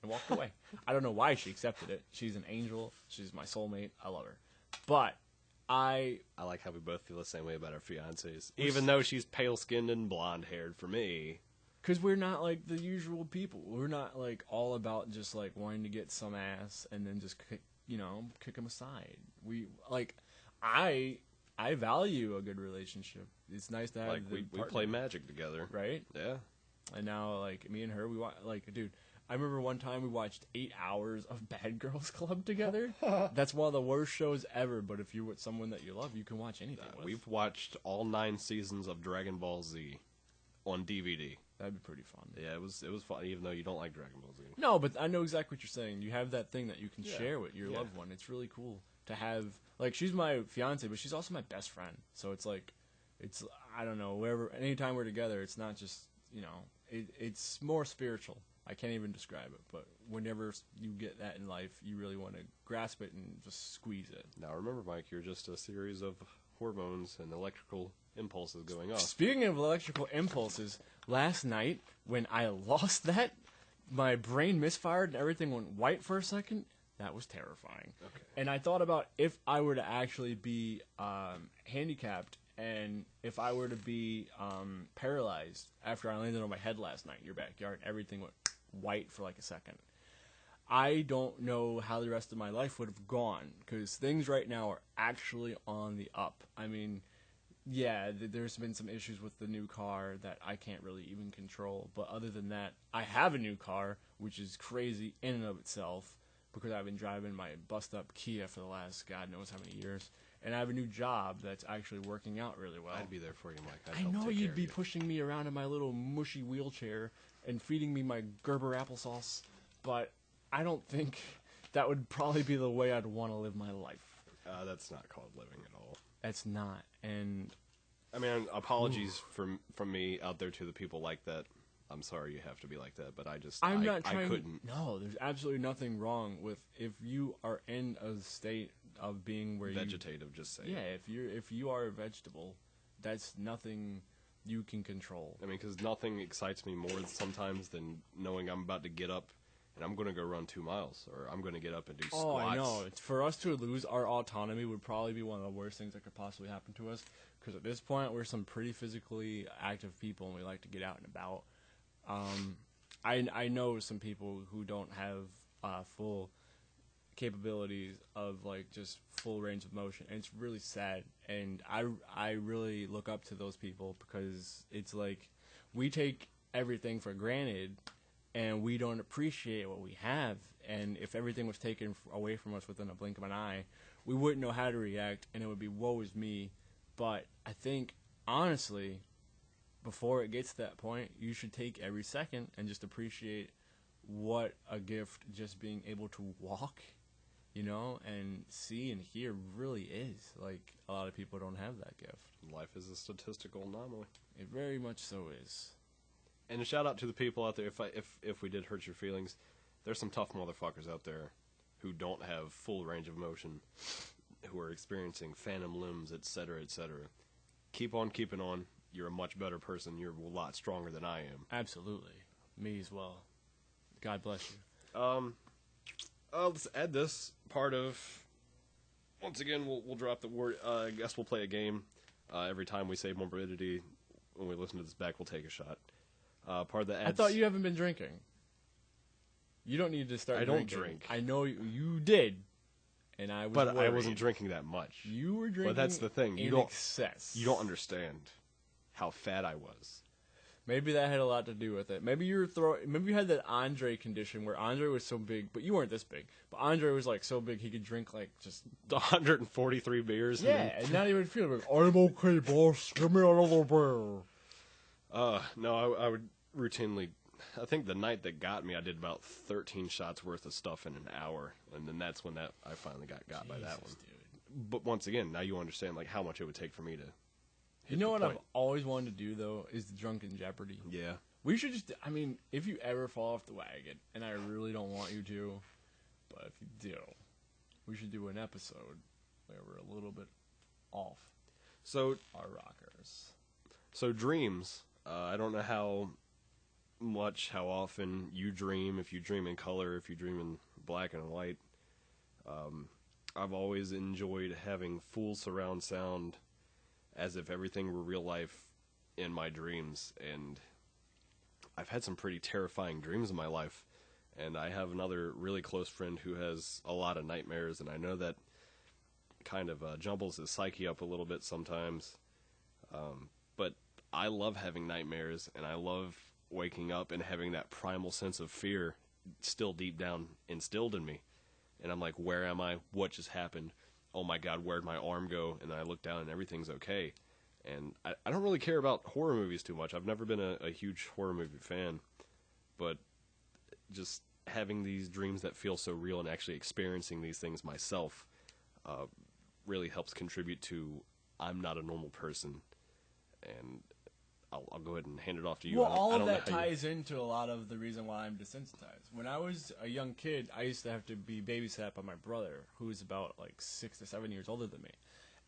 and walked away. I don't know why she accepted it. She's an angel. She's my soulmate. I love her. But I like how we both feel the same way about our fiancés, even though she's pale-skinned and blonde-haired for me. Because we're not like the usual people. We're not like all about just like wanting to get some ass and then just kick them aside. I value a good relationship. It's nice to have like we play Magic together, right? Yeah. And now like me and her, dude. I remember one time we watched 8 hours of Bad Girls Club together. That's one of the worst shows ever. But if you're with someone that you love, you can watch anything. We've watched all 9 seasons of Dragon Ball Z on DVD. That'd be pretty fun. Yeah, it was fun, even though you don't like Dragon Ball Z. No, but I know exactly what you're saying. You have that thing that you can share with your loved one. It's really cool to have. Like, she's my fiance, but she's also my best friend. So it's like, I don't know, anytime we're together, it's not just, it's more spiritual. I can't even describe it, but whenever you get that in life, you really want to grasp it and just squeeze it. Now remember, Mike, you're just a series of hormones and electrical impulses going off. Speaking of electrical impulses, last night when I lost that, my brain misfired and everything went white for a second. That was terrifying. Okay. And I thought about if I were to actually be handicapped and if I were to be paralyzed after I landed on my head last night in your backyard, everything went white for like a second. I don't know how the rest of my life would have gone because things right now are actually on the up. I mean, yeah, there's been some issues with the new car that I can't really even control. But other than that, I have a new car, which is crazy in and of itself because I've been driving my bust-up Kia for the last God knows how many years. And I have a new job that's actually working out really well. I'd be there for you, Mike. I know you'd be pushing me around in my little mushy wheelchair and feeding me my Gerber applesauce, but I don't think that would probably be the way I'd want to live my life. That's not called living at all. It's not, and I mean, apologies from me out there to the people like that. I'm sorry you have to be like that, but I couldn't. No, there's absolutely nothing wrong with if you are in a state of being where vegetative. Just say if you are a vegetable, that's nothing you can control. I mean, because nothing excites me more sometimes than knowing I'm about to get up and I'm going to go run 2 miles, or I'm going to get up and do squats. Oh, I know. For us to lose our autonomy would probably be one of the worst things that could possibly happen to us, because at this point, we're some pretty physically active people, and we like to get out and about. I know some people who don't have full capabilities of, like, just full range of motion, and it's really sad, and I really look up to those people, because it's like, we take everything for granted, and we don't appreciate what we have. And if everything was taken away from us within a blink of an eye, we wouldn't know how to react, and it would be woe is me. But I think, honestly, before it gets to that point, you should take every second and just appreciate what a gift just being able to walk you know, and see and hear really is. Like, a lot of people don't have that gift. Life is a statistical anomaly. It very much so is. And a shout out to the people out there. If we did hurt your feelings, there's some tough motherfuckers out there who don't have full range of motion, who are experiencing phantom limbs, etc., etc. Keep on keeping on. You're a much better person. You're a lot stronger than I am. Absolutely. Me as well. God bless you. Let's add this part of. Once again, we'll drop the word. I guess we'll play a game. Every time we say morbidity, when we listen to this back, we'll take a shot. Part of the ads. I thought you haven't been drinking. You don't need to start drinking. I don't drink. I know you did. And I was But worried. I wasn't drinking that much. You were drinking But that's the thing. in excess. You don't understand how fat I was. Maybe that had a lot to do with it. Maybe you had that Andre condition where Andre was so big, but you weren't this big. But Andre was like so big he could drink like just 143 beers. Yeah, and not even feel like, I'm okay, boss. Give me another beer. No, I would routinely. I think the night that got me, I did about 13 shots worth of stuff in an hour, and then that's when I finally got by that one. Dude. But once again, now you understand like how much it would take for me to. You know what I've always wanted to do though is the Drunken Jeopardy. Yeah. We should just. I mean, if you ever fall off the wagon, and I really don't want you to, but if you do, we should do an episode where we're a little bit off. So our rockers. So dreams. I don't know how often you dream, if you dream in color, if you dream in black and white. I've always enjoyed having full surround sound as if everything were real life in my dreams, and I've had some pretty terrifying dreams in my life, and I have another really close friend who has a lot of nightmares, and I know that kind of jumbles his psyche up a little bit sometimes, but I love having nightmares, and I love waking up and having that primal sense of fear still deep down instilled in me. And I'm like, where am I? What just happened? Oh my God, where'd my arm go? And then I look down and everything's okay. And I don't really care about horror movies too much. I've never been a huge horror movie fan. But just having these dreams that feel so real and actually experiencing these things myself really helps contribute to I'm not a normal person. And I'll go ahead and hand it off to you. Well, all of that ties into a lot of the reason why I'm desensitized. When I was a young kid, I used to have to be babysat by my brother, who was about like 6 to 7 years older than me.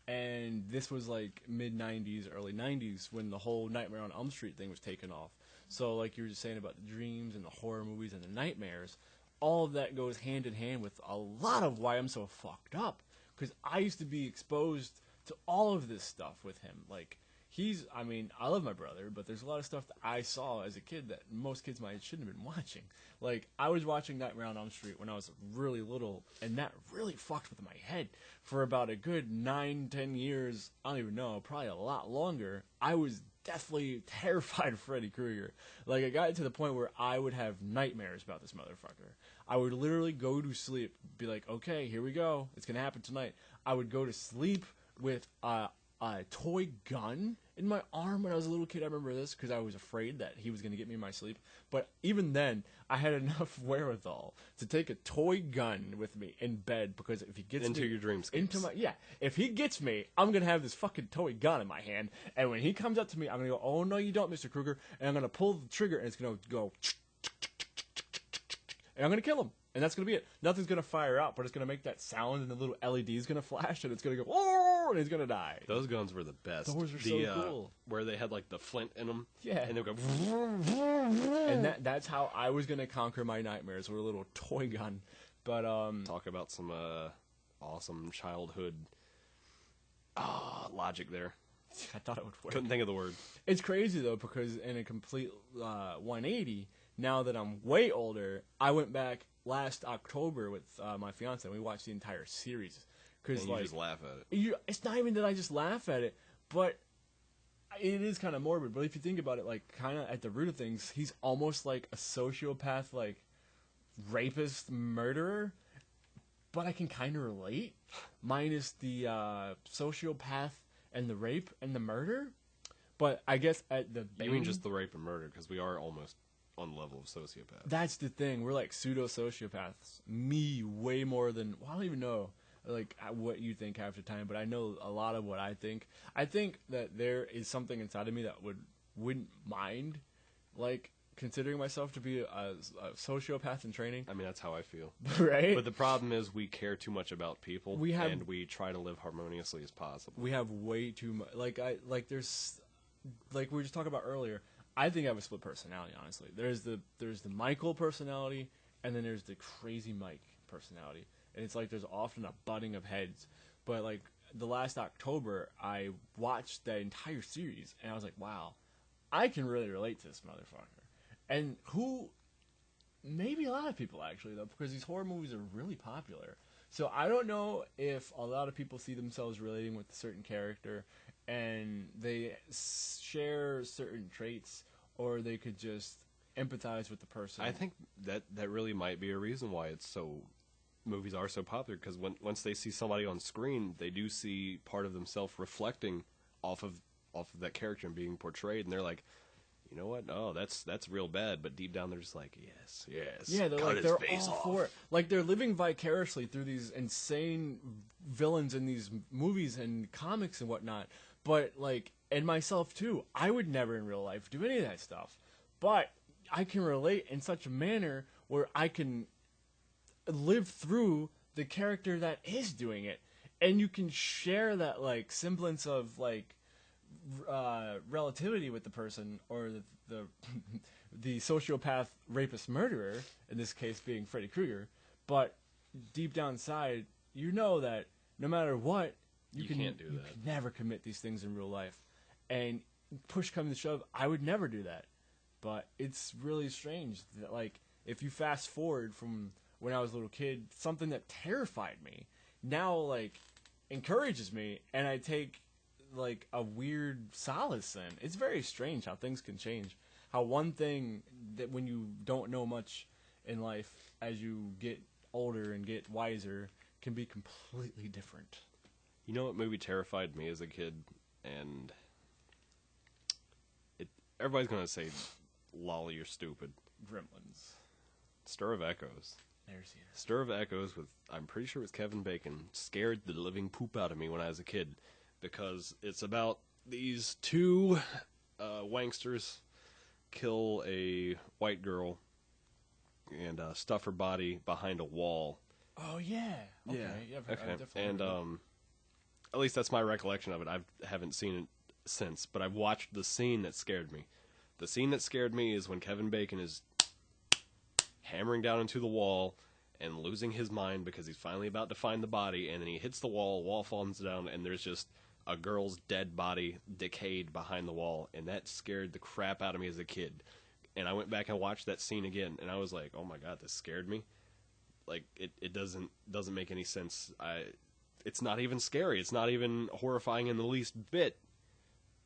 And this was like mid-90s, early 90s, when the whole Nightmare on Elm Street thing was taken off. So like you were just saying about the dreams and the horror movies and the nightmares, all of that goes hand in hand with a lot of why I'm so fucked up. Because I used to be exposed to all of this stuff with him. Like, I mean, I love my brother, but there's a lot of stuff that I saw as a kid that most kids my age shouldn't have been watching. Like, I was watching Nightmare on Elm Street when I was really little, and that really fucked with my head. For about a good 9-10 years, I don't even know, probably a lot longer, I was deathly terrified of Freddy Krueger. Like, it got to the point where I would have nightmares about this motherfucker. I would literally go to sleep, be like, okay, here we go, it's gonna happen tonight. I would go to sleep with a toy gun in my arm when I was a little kid. I remember this because I was afraid that he was going to get me in my sleep. But even then, I had enough wherewithal to take a toy gun with me in bed, because if he gets into me your dreamscapes, if he gets me, I'm going to have this fucking toy gun in my hand, and when he comes up to me, I'm going to go, oh no you don't, Mr. Krueger, and I'm going to pull the trigger, and it's going to go, and I'm going to kill him. And that's going to be it. Nothing's going to fire out, but it's going to make that sound, and the little LED is going to flash, and it's going to go, oh, and he's going to die. Those guns were the best. Those were so cool. Where they had, like, the flint in them. Yeah. And they would go, and that's how I was going to conquer my nightmares, with a little toy gun. But, talk about some awesome childhood logic there. I thought it would work. Couldn't think of the word. It's crazy, though, because in a complete 180, now that I'm way older, I went back last October with my fiance, and we watched the entire series. And you just laugh at it. It's not even that I just laugh at it, but it is kind of morbid. But if you think about it, like, kind of at the root of things, he's almost like a sociopath, like, rapist, murderer. But I can kind of relate, minus the sociopath and the rape and the murder. But I guess at the You mean just the rape and murder, because we are almost on the level of sociopath. That's the thing. We're like pseudo sociopaths. Me, way more than I don't even know like what you think half the time, but I know a lot of what I think. I think that there is something inside of me that wouldn't mind like considering myself to be a sociopath in training. I mean, that's how I feel. Right? But the problem is we care too much about people, and we try to live harmoniously as possible. We have way too much. There's like we were just talking about earlier. I think I have a split personality, honestly. There's the Michael personality, and then there's the crazy Mike personality. And it's like there's often a butting of heads. But like the last October, I watched that entire series, and I was like, wow, I can really relate to this motherfucker. And maybe a lot of people actually, though, because these horror movies are really popular. So I don't know if a lot of people see themselves relating with a certain character and they share certain traits, or they could just empathize with the person. I think that really might be a reason why movies are so popular, because once they see somebody on screen, they do see part of themselves reflecting off of that character and being portrayed, and they're like, you know what? Oh, that's real bad. But deep down, they're just like, yes. Yeah, they're cut like his face all off. for it. Like they're living vicariously through these insane villains in these movies and comics and whatnot. But like, and myself too, I would never in real life do any of that stuff. But I can relate in such a manner where I can live through the character that is doing it, and you can share that like semblance of like relativity with the person, or the sociopath rapist murderer, in this case being Freddy Krueger. But deep down inside, you know that no matter what, you can't do that. You can never commit these things in real life. And push comes to shove, I would never do that. But it's really strange that, like, if you fast forward from when I was a little kid, something that terrified me now, like, encourages me, and I take like a weird solace in. It's very strange how things can change. How one thing that when you don't know much in life, as you get older and get wiser, can be completely different. You know what movie terrified me as a kid? And everybody's going to say, lol, you're stupid. Gremlins. Stir of Echoes. Never seen it. Stir of Echoes with, I'm pretty sure it was Kevin Bacon, scared the living poop out of me when I was a kid. Because it's about these two wanksters kill a white girl and stuff her body behind a wall. Oh, yeah. Okay. Yeah. I've definitely and at least that's my recollection of it. I haven't seen it since, but I've watched the scene that scared me. The scene that scared me is when Kevin Bacon is hammering down into the wall and losing his mind because he's finally about to find the body, and then he hits the wall falls down, and there's just a girl's dead body decayed behind the wall, and that scared the crap out of me as a kid. And I went back and watched that scene again, and I was like, oh my god, this scared me. Like, it doesn't make any sense. It's not even scary. It's not even horrifying in the least bit,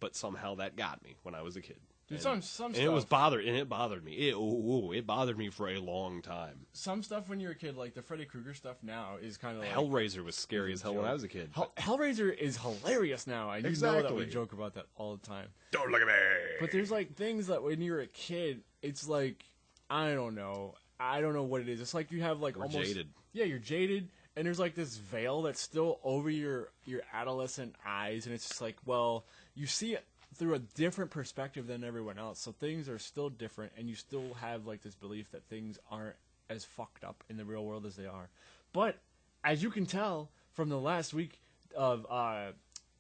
but somehow that got me when I was a kid. Dude, some stuff. And it bothered me. It bothered me for a long time. Some stuff when you're a kid, like the Freddy Krueger stuff now, is kind of like... Hellraiser was scary as hell when I was a kid. Hellraiser is hilarious now. I know that we joke about that all the time. Don't look at me! But there's like things that when you're a kid, it's like, I don't know what it is. It's like you have like We're almost... jaded. Yeah, you're jaded, and there's like this veil that's still over your adolescent eyes, and it's just like, well, you see it through a different perspective than everyone else, so things are still different, and you still have like this belief that things aren't as fucked up in the real world as they are. But as you can tell from the last week of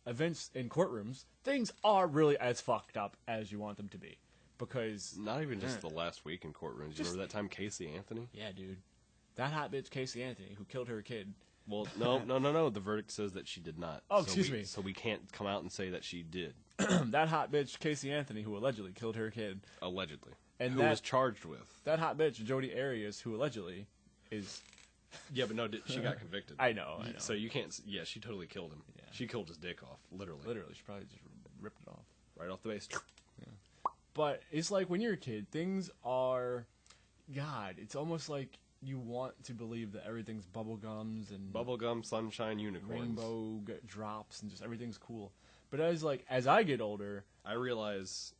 events in courtrooms, things are really as fucked up as you want them to be. Because not even just the last week in courtrooms. You remember that time Casey Anthony? Yeah, dude, that hot bitch Casey Anthony who killed her kid. Well, no. The verdict says that she did not. Oh, excuse me. So we can't come out and say that she did. That hot bitch Casey Anthony, who allegedly killed her kid. Allegedly. And who was charged with. That hot bitch Jodi Arias, who allegedly is... Yeah, but no, she got convicted. I know. So you can't... Yeah, she totally killed him. Yeah. She killed his dick off, literally. Literally, she probably just ripped it off. Right off the base. Yeah. But it's like when you're a kid, things are... God, it's almost like you want to believe that everything's bubblegums and... Bubblegum, sunshine, unicorns. Rainbow drops and just everything's cool. But as I get older... I realize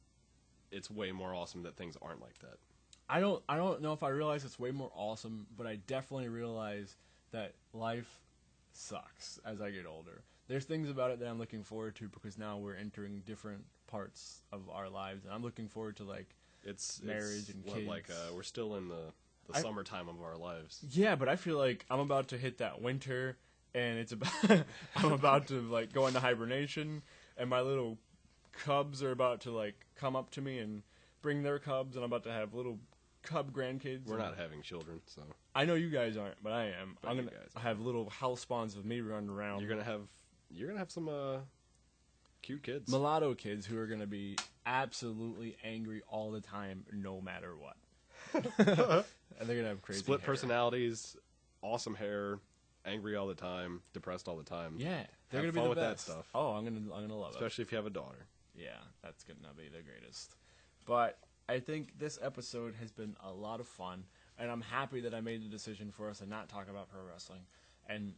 it's way more awesome that things aren't like that. I don't know if I realize it's way more awesome, but I definitely realize that life sucks as I get older. There's things about it that I'm looking forward to because now we're entering different parts of our lives, and I'm looking forward to like marriage and kids. We're still in the summertime of our lives. Yeah, but I feel like I'm about to hit that winter, and it's about I'm about to like go into hibernation, and my little cubs are about to like come up to me and bring their cubs, and I'm about to have little cub grandkids. We're not having children, so I know you guys aren't, but I am. But I'm gonna have little house spawns of me running around. You're gonna have some cute kids, mulatto kids who are gonna be absolutely angry all the time, no matter what. And they're gonna have crazy split hair. personalities, awesome hair, angry all the time, depressed all the time. Yeah, they're have gonna fun be with the that best. stuff. Oh, I'm gonna love it. Especially if you have a daughter. Yeah, that's gonna be the greatest. But I think this episode has been a lot of fun, and I'm happy that I made the decision for us to not talk about pro wrestling. And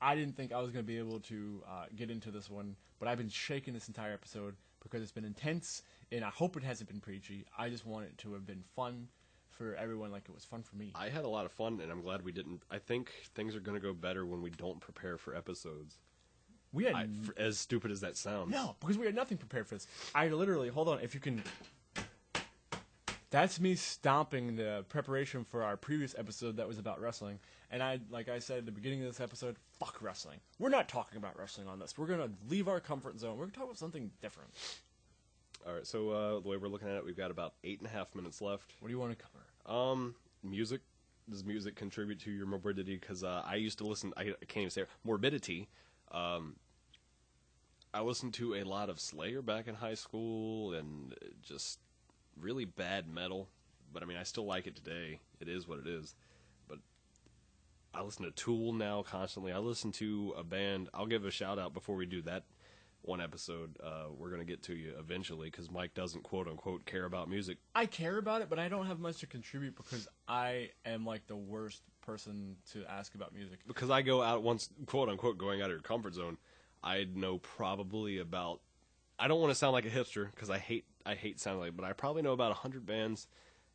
I didn't think I was going to be able to get into this one, but I've been shaking this entire episode because it's been intense, and I hope it hasn't been preachy. I just want it to have been fun for everyone like it was fun for me. I had a lot of fun, and I'm glad we didn't. I think things are going to go better when we don't prepare for episodes. We had as stupid as that sounds. No, because we had nothing prepared for this. I literally, hold on, if you can. That's me stomping the preparation for our previous episode that was about wrestling. And like I said at the beginning of this episode, fuck wrestling. We're not talking about wrestling on this. We're going to leave our comfort zone. We're going to talk about something different. All right, so the way we're looking at it, we've got about 8.5 minutes left. What do you want to cover? Music. Does music contribute to your morbidity? Because I used to listen, I can't even say it, morbidity. I listened to a lot of Slayer back in high school and just really bad metal, but I mean, I still like it today. It is what it is. But I listen to Tool now constantly. I listen to a band. I'll give a shout out before we do that one episode. We're going to get to you eventually because Mike doesn't quote unquote care about music. I care about it, but I don't have much to contribute because I am like the worst person to ask about music. Because I go out once, quote unquote, going out of your comfort zone. I know probably about, I don't want to sound like a hipster because I hate sounding like, but I probably know about 100 bands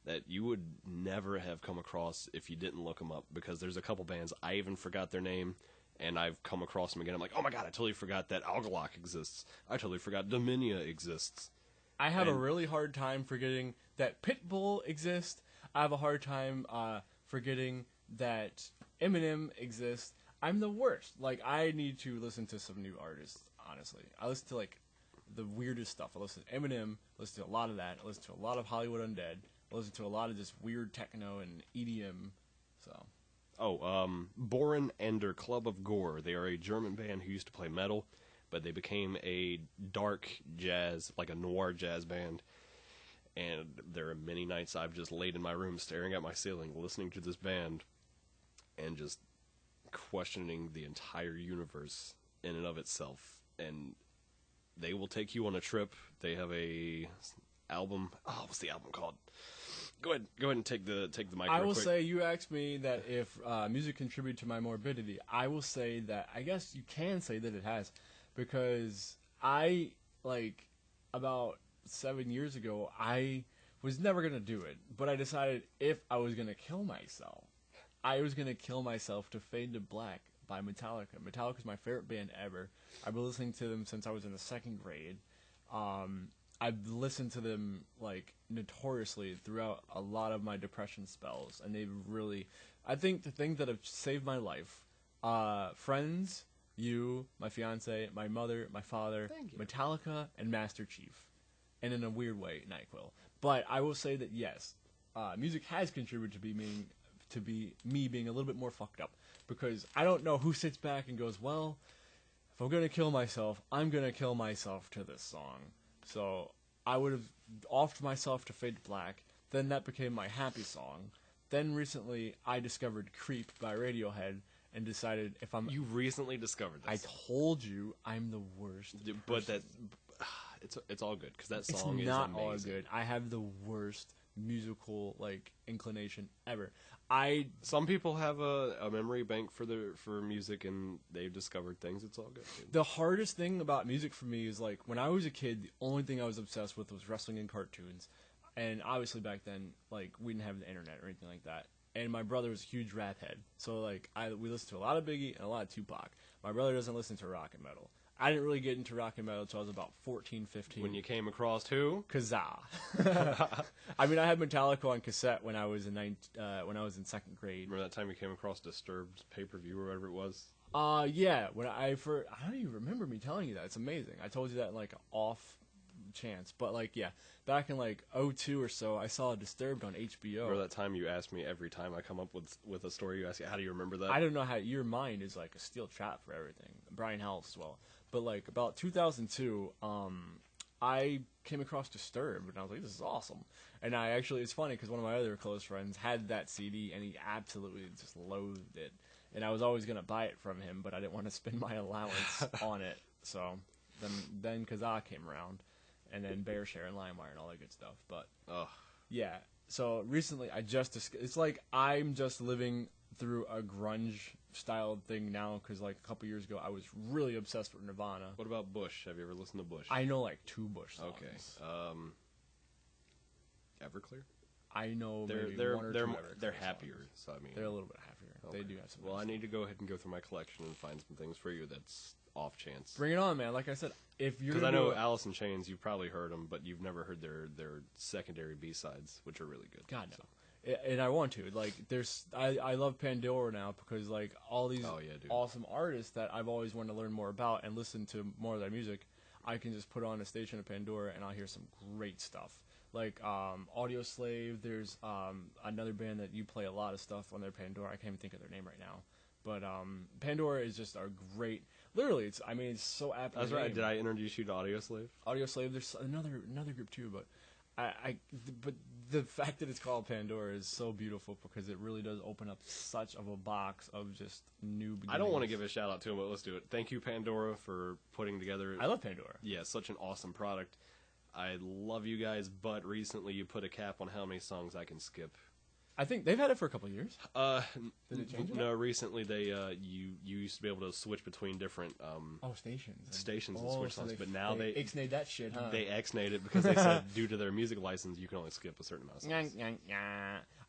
that you would never have come across if you didn't look them up, because there's a couple bands I even forgot their name, and I've come across them again. I'm like, oh my god, I totally forgot that Algalok exists. I totally forgot Dominia exists. I have a really hard time forgetting that Pitbull exists. I have a hard time forgetting that Eminem exists. I'm the worst. Like, I need to listen to some new artists, honestly. I listen to, like, the weirdest stuff. I listen to Eminem, listen to a lot of that. I listen to a lot of Hollywood Undead. I listen to a lot of just weird techno and EDM, so. Boren and their Club of Gore. They are a German band who used to play metal, but they became a dark jazz, like a noir jazz band. And there are many nights I've just laid in my room staring at my ceiling, listening to this band, and just questioning the entire universe in and of itself. And they will take you on a trip. They have a album. Oh, what's the album called? Go ahead and take the mic. I will say, you asked me that if music contributed to my morbidity. I will say that I guess you can say that it has, because I, like, about 7 years ago, I was never gonna do it, but I decided if I was gonna kill myself, I was gonna kill myself to Fade to Black by Metallica. Metallica's my favorite band ever. I've been listening to them since I was in the 2nd grade. I've listened to them, like, notoriously throughout a lot of my depression spells, and they've really, I think the things that have saved my life, friends, you, my fiance, my mother, my father, Metallica, and Master Chief, and in a weird way, NyQuil. But I will say that yes, music has contributed to me being a little bit more fucked up, because I don't know who sits back and goes, well, if I'm gonna kill myself, I'm gonna kill myself to this song. So I would have offed myself to Fade to Black. Then that became my happy song. Then recently I discovered Creep by Radiohead and decided if I'm... You recently discovered this. I told you I'm the worst person. But that... It's all good, because that song is amazing. It's not all good. I have the worst musical, like, inclination ever. Some people have a memory bank for music, and they've discovered things. It's all good. The hardest thing about music for me is, like, when I was a kid, the only thing I was obsessed with was wrestling and cartoons. And obviously back then, like, we didn't have the internet or anything like that. And my brother was a huge rap head. So, like, we listened to a lot of Biggie and a lot of Tupac. My brother doesn't listen to rock and metal. I didn't really get into rock and metal until I was about 14, 15. When you came across who? Kazaa. I mean, I had Metallica on cassette when I was in second grade. Remember that time you came across Disturbed's pay-per-view or whatever it was? Yeah. I don't even remember me telling you that. It's amazing. I told you that in, like, off chance. But, like, yeah, back in, like, 2002 or so, I saw Disturbed on HBO. Remember that time you asked me every time I come up with a story, you ask, how do you remember that? I don't know how your mind is, like, a steel trap for everything. Brian Howells as well. But, like, about 2002, I came across Disturbed, and I was like, this is awesome. And it's funny, because one of my other close friends had that CD, and he absolutely just loathed it. And I was always going to buy it from him, but I didn't want to spend my allowance on it. So, then Kazaa came around, and then BearShare and LimeWire and all that good stuff. But, yeah. So, recently, it's like I'm just living through a grunge-style thing now, because, like, a couple years ago, I was really obsessed with Nirvana. What about Bush? Have you ever listened to Bush? I know, like, 2 Bush songs. Okay. Everclear? I know maybe one or two Everclear they're happier, songs. so I mean... They're a little bit happier. Okay. They do have some... Well, I need to go ahead and go through my collection and find some things for you that's off chance. Bring it on, man. Like I said, if you're... Because I know Alice in Chains, you've probably heard them, but you've never heard their secondary B-sides, which are really good. God, no. So. And I want to. Like, I love Pandora now because, like, all these awesome artists that I've always wanted to learn more about and listen to more of their music, I can just put on a station of Pandora and I'll hear some great stuff. Like, Audio Slave, there's another band that you play a lot of stuff on their Pandora. I can't even think of their name right now. But Pandora is just a great... Literally, it's so apt. That's right. Did I introduce you to Audio Slave? Audio Slave, there's another group too, but but the fact that it's called Pandora is so beautiful because it really does open up such of a box of just new beginnings. I don't want to give a shout out to them, but let's do it. Thank you, Pandora, for putting together... I love Pandora. Yeah, such an awesome product. I love you guys, but recently you put a cap on how many songs I can skip. I think they've had it for a couple of years. Did it change? No, recently they you used to be able to switch between different stations and switch songs, but now they ixnayed that shit, huh? They ixnayed it because they said due to their music license you can only skip a certain amount of songs.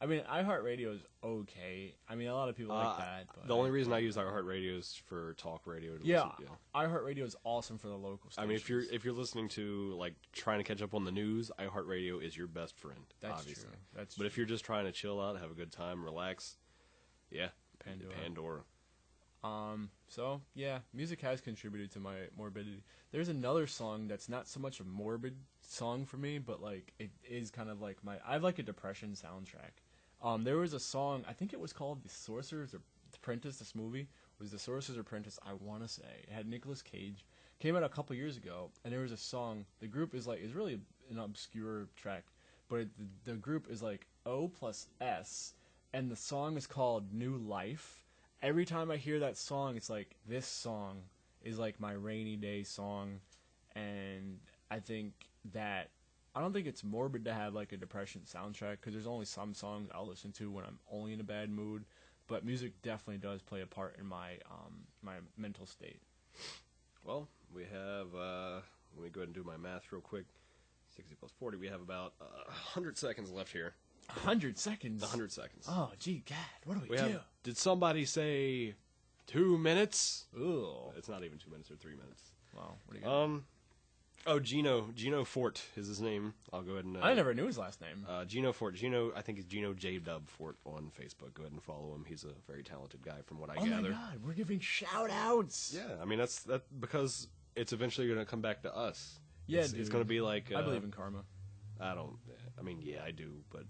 I mean, iHeartRadio is okay. I mean, a lot of people like that. But the only reason I use iHeartRadio is for talk radio. iHeartRadio is awesome for the local stations. I mean, if you're listening to, like, trying to catch up on the news, iHeartRadio is your best friend. That's obviously. True. That's but if you're just trying to chill out, have a good time, relax, Pandora. So yeah, music has contributed to my morbidity. There's another song that's not so much a morbid song for me, but like it is kind of like I have like a depression soundtrack. There was a song, I think it was called The Sorcerer's Apprentice. This movie was The Sorcerer's Apprentice, I want to say. It had Nicolas Cage. Came out a couple years ago, and there was a song. The group is really an obscure track, but the group is like O+S, and the song is called New Life. Every time I hear that song, it's like, this song is like my rainy day song, and I don't think it's morbid to have like a depression soundtrack, because there's only some songs I'll listen to when I'm only in a bad mood, but music definitely does play a part in my my mental state. Well, we have, let me go ahead and do my math real quick. 60 plus 40, we have about 100 seconds left here. 100 seconds? 100 seconds. Oh, gee, God, what do we do? Did somebody say 2 minutes? Ooh. It's not even 2 minutes or 3 minutes. Wow, what do you got? Gino Fort is his name. I'll go ahead and... I never knew his last name. Gino Fort. I think it's Gino J-Dub Fort on Facebook. Go ahead and follow him. He's a very talented guy from what I gather. Oh my God, we're giving shout-outs! Yeah, I mean, that's because it's eventually going to come back to us. Yeah, it's going to be like... I believe in karma. I do, but...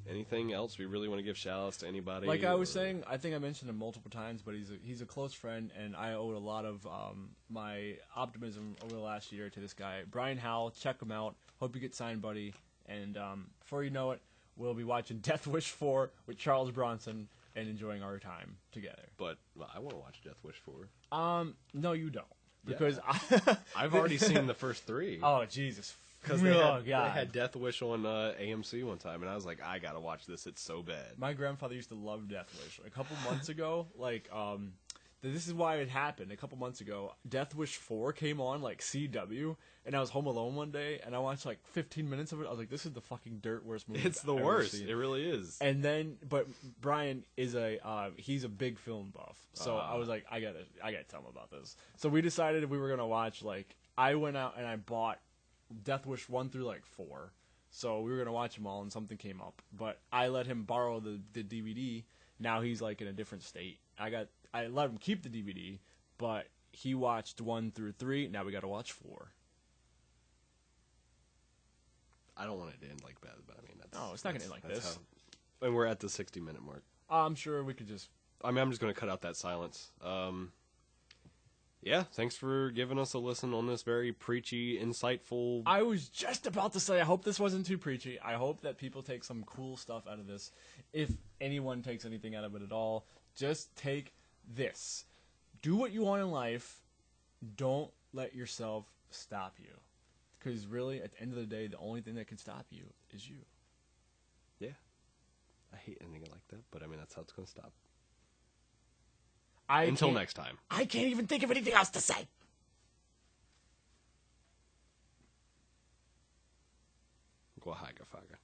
anything else? We really want to give shout-outs to anybody? Like I was saying, I think I mentioned him multiple times, but he's a close friend, and I owe a lot of my optimism over the last year to this guy. Brian Howell, check him out. Hope you get signed, buddy. And before you know it, we'll be watching Death Wish 4 with Charles Bronson and enjoying our time together. But I want to watch Death Wish 4. No, you don't. Because I've already seen the first 3. Oh, Jesus. Because they had Death Wish on AMC one time, and I was like, I gotta watch this. It's so bad. My grandfather used to love Death Wish. A couple months ago, like, this is why it happened. A couple months ago, Death Wish 4 came on, like, CW, and I was home alone one day, and I watched, like, 15 minutes of it. I was like, this is the fucking dirt worst movie It's the I've worst. ever seen. It really is. And then, but Brian is he's a big film buff. So I was like, I gotta tell him about this. So we decided we were gonna watch, like, I went out and I bought Death Wish 1 through, like, 4. So we were going to watch them all, and something came up. But I let him borrow the DVD. Now he's, like, in a different state. I let him keep the DVD, but he watched 1 through 3. Now we got to watch 4. I don't want it to end like that, but I mean, No, it's not going to end like this. And we're at the 60-minute mark. I'm sure we could just... I mean, I'm just going to cut out that silence. Yeah, thanks for giving us a listen on this very preachy, insightful... I was just about to say, I hope this wasn't too preachy. I hope that people take some cool stuff out of this. If anyone takes anything out of it at all, just take this. Do what you want in life. Don't let yourself stop you. Because really, at the end of the day, the only thing that can stop you is you. Yeah. I hate ending it like that, but I mean, that's how it's going to stop. Until next time. I can't even think of anything else to say. Oaxaca, Faga.